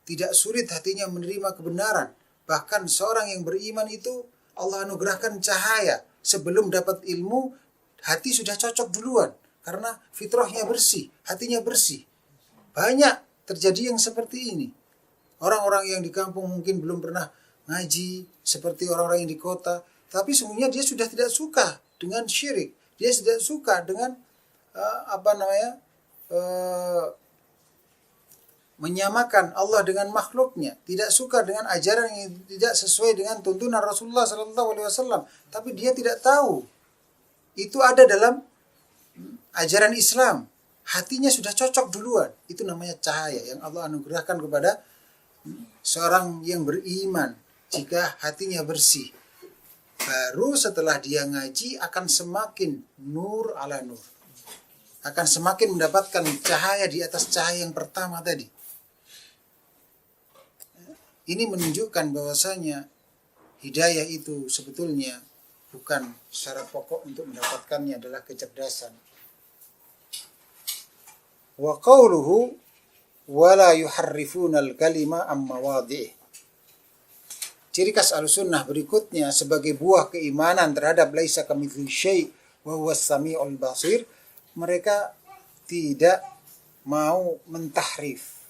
tidak sulit hatinya menerima kebenaran. Bahkan seorang yang beriman itu Allah anugerahkan cahaya. Sebelum dapat ilmu, hati sudah cocok duluan. Karena fitrahnya bersih, hatinya bersih. Banyak terjadi yang seperti ini. Orang-orang yang di kampung mungkin belum pernah ngaji seperti orang-orang yang di kota. Tapi sungguhnya dia sudah tidak suka dengan syirik. Dia tidak suka dengan menyamakan Allah dengan makhluknya, tidak suka dengan ajaran yang tidak sesuai dengan tuntunan Rasulullah SAW. Tapi dia tidak tahu itu ada dalam ajaran Islam. Hatinya sudah cocok duluan. Itu namanya cahaya yang Allah anugerahkan kepada seorang yang beriman. Jika hatinya bersih, baru setelah dia ngaji akan semakin nur ala nur, akan semakin mendapatkan cahaya di atas cahaya yang pertama tadi. Ini menunjukkan bahwasanya hidayah itu sebetulnya bukan syarat pokok untuk mendapatkannya adalah kecerdasan. Wa qawluhu wala yuharrifuna al-kalima am mawadhi'i. Ciri khas Ahlussunnah berikutnya sebagai buah keimanan terhadap laisa kamitslihi syai' wa huwas samiul basir, mereka tidak mau mentahrif,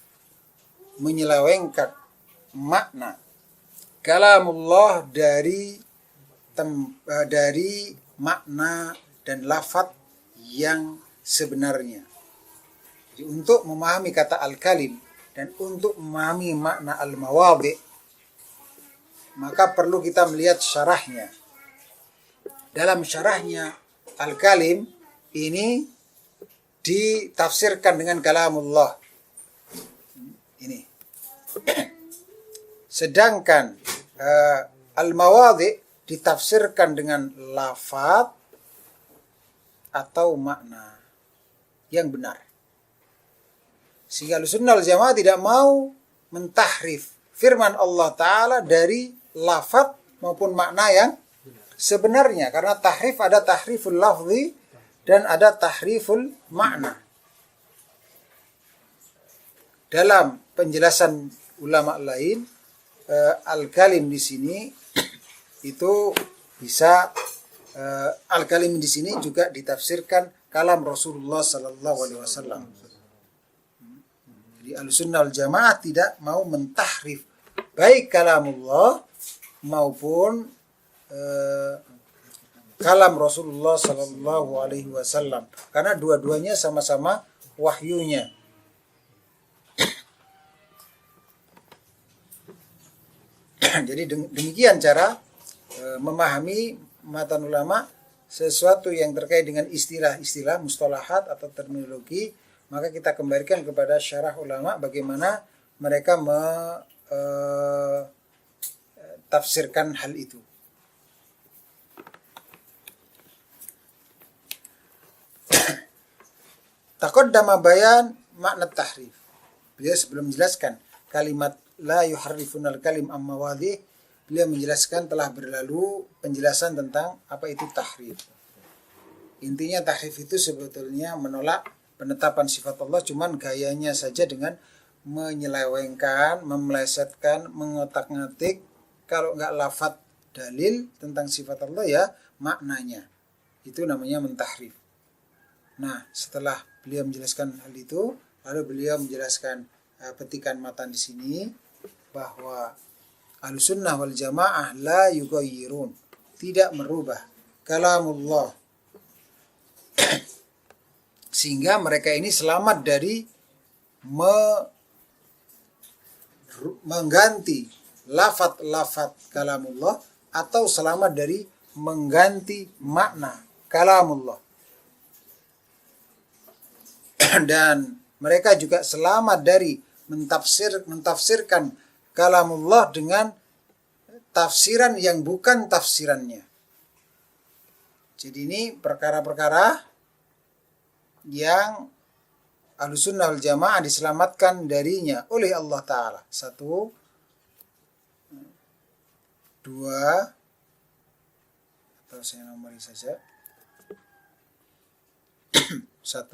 menyelewengkan makna kalamullah dari makna dan lafaz yang sebenarnya. Jadi untuk memahami kata al-kalim dan untuk memahami makna al-mawadhi', maka perlu kita melihat syarahnya. Dalam syarahnya al-kalim ini ditafsirkan dengan kalamullah. Ini. Sedangkan al-mawadhi' ditafsirkan dengan lafaz atau makna yang benar. Sehingga Ahlussunnah wal Jamaah tidak mau mentahrif firman Allah Ta'ala dari lafaz maupun makna yang sebenarnya. Karena tahrif ada tahriful lafzi dan ada tahriful makna. Dalam penjelasan ulama lain, al-kalim di sini itu bisa al-kalim di sini juga ditafsirkan kalam Rasulullah sallallahu alaihi wasallam. Jadi Ahlussunnah wal Jamaah tidak mau mentahrif baik kalamullah maupun kalam Rasulullah sallallahu alaihi wasallam, karena dua-duanya sama-sama wahyunya. Jadi demikian cara memahami matan ulama sesuatu yang terkait dengan istilah-istilah, mustalahat atau terminologi, maka kita kembalikan kepada syarah ulama bagaimana mereka tafsirkan hal itu. Taqaddama bayan makna tahrif. Beliau sebelum menjelaskan kalimat la yuharrifunal kalim amma wadih, beliau menjelaskan telah berlalu penjelasan tentang apa itu tahrif. Intinya tahrif itu sebetulnya menolak penetapan sifat Allah, cuman gayanya saja dengan menyelewengkan, memelesetkan, mengotak-ngatik. Kalau nggak lafadz dalil tentang sifat Allah ya maknanya. Itu namanya mentahrif. Nah, setelah beliau menjelaskan hal itu, lalu beliau menjelaskan petikan matan di sini bahwa Ahlussunnah wal Jamaah la yughayyirun, tidak merubah kalamullah, sehingga mereka ini selamat dari mengganti lafaz kalamullah atau selamat dari mengganti makna kalamullah. Dan mereka juga selamat dari mentafsirkan kalamullah dengan tafsiran yang bukan tafsirannya. Jadi ini perkara-perkara yang Ahlussunnah wal Jamaah diselamatkan darinya oleh Allah Ta'ala. 1, 2, atau saya nomori saja. 1,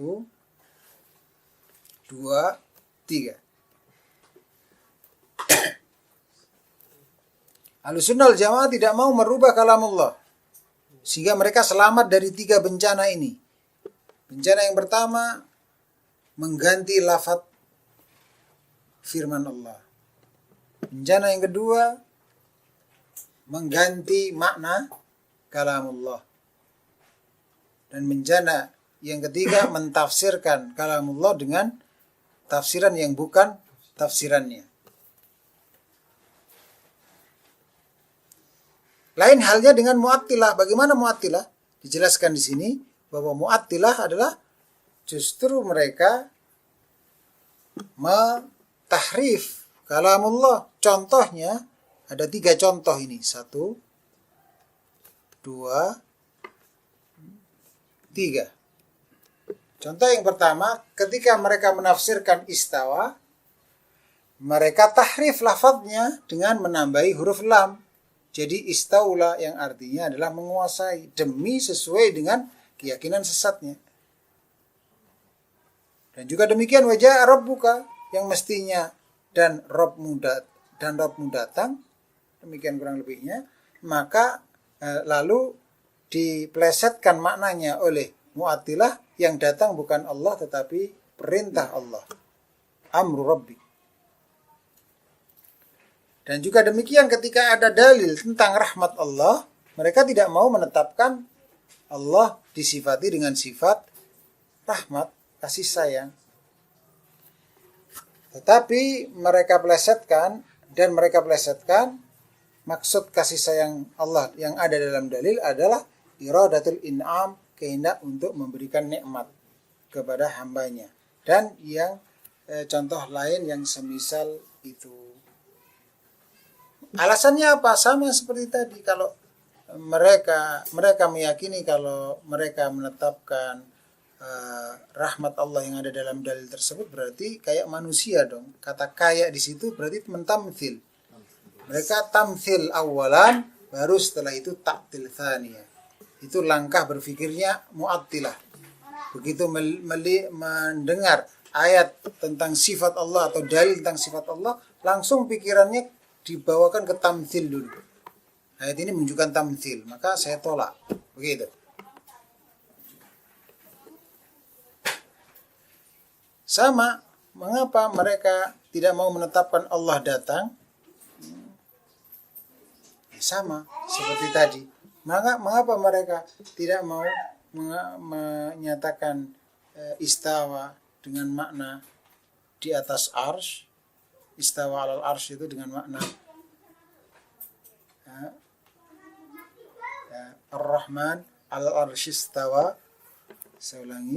2, 3. Ahlussunnah wal Jamaah tidak mau merubah kalamullah, sehingga mereka selamat dari 3 bencana ini. Bencana yang pertama, mengganti lafaz firman Allah. Bencana yang kedua, mengganti makna kalamullah. Dan bencana yang ketiga, mentafsirkan kalamullah dengan tafsiran yang bukan tafsirannya. Lain halnya dengan Mu'attilah. Bagaimana Mu'attilah? Dijelaskan di sini bahwa Mu'attilah adalah justru mereka mentahrif kalamullah. Contohnya ada 3 contoh ini. 1, 2, 3. Contoh yang pertama, ketika mereka menafsirkan istawa, mereka tahrif lafadznya dengan menambahi huruf lam. Jadi istaula yang artinya adalah menguasai demi sesuai dengan keyakinan sesatnya. Dan juga demikian wajah Rabbuka yang mestinya dan Rabbmu datang, demikian kurang lebihnya, maka lalu diplesetkan maknanya oleh Mu'attilah yang datang bukan Allah tetapi perintah Allah. Amru Rabbi. Dan juga demikian ketika ada dalil tentang rahmat Allah, mereka tidak mau menetapkan Allah disifati dengan sifat rahmat, kasih sayang. Tetapi mereka plesetkan maksud kasih sayang Allah yang ada dalam dalil adalah iradatul in'am, kehendak untuk memberikan nikmat kepada hambanya. Dan yang contoh lain yang semisal itu. Alasannya apa? Sama seperti tadi, kalau mereka meyakini kalau mereka menetapkan rahmat Allah yang ada dalam dalil tersebut, berarti kayak manusia dong. Kata kayak di situ berarti mentamthil. Mereka tamthil awalan, baru setelah itu ta'til tsaniyah. Itu langkah berpikirnya mu'attilah. Begitu mendengar ayat tentang sifat Allah atau dalil tentang sifat Allah, langsung pikirannya dibawakan ke tamthil dulu. Ayat ini menunjukkan tamthil, maka saya tolak. Begitu. Sama, mengapa mereka tidak mau menetapkan Allah datang? Sama seperti tadi. Mengapa mereka tidak mau menyatakan istawa dengan makna di atas arsy? Istawa alal arsy itu dengan makna Ar-Rahman alal arsy istawa. Saya ulangi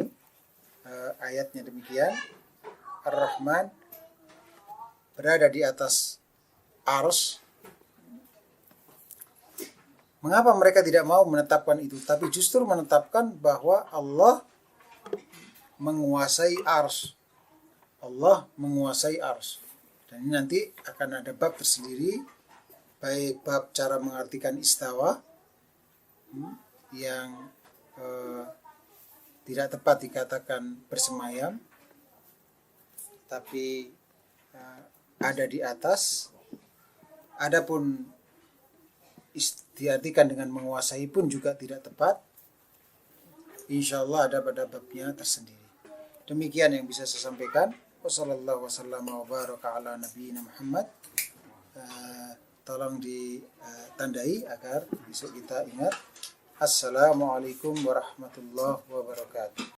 ayatnya demikian. Ar-Rahman berada di atas arsy. Mengapa mereka tidak mau menetapkan itu, tapi justru menetapkan bahwa Allah menguasai arsy. Allah menguasai arsy. Dan ini nanti akan ada bab tersendiri, baik bab cara mengartikan istawa yang tidak tepat dikatakan bersemayam, tapi ada di atas. Adapun diartikan dengan menguasai pun juga tidak tepat. Insya Allah ada pada babnya tersendiri. Demikian yang bisa saya sampaikan. Wassallallahu wasallam wa baraka ala nabiyina Muhammad. Tolong ditandai agar besok kita ingat. Assalamualaikum warahmatullahi wabarakatuh.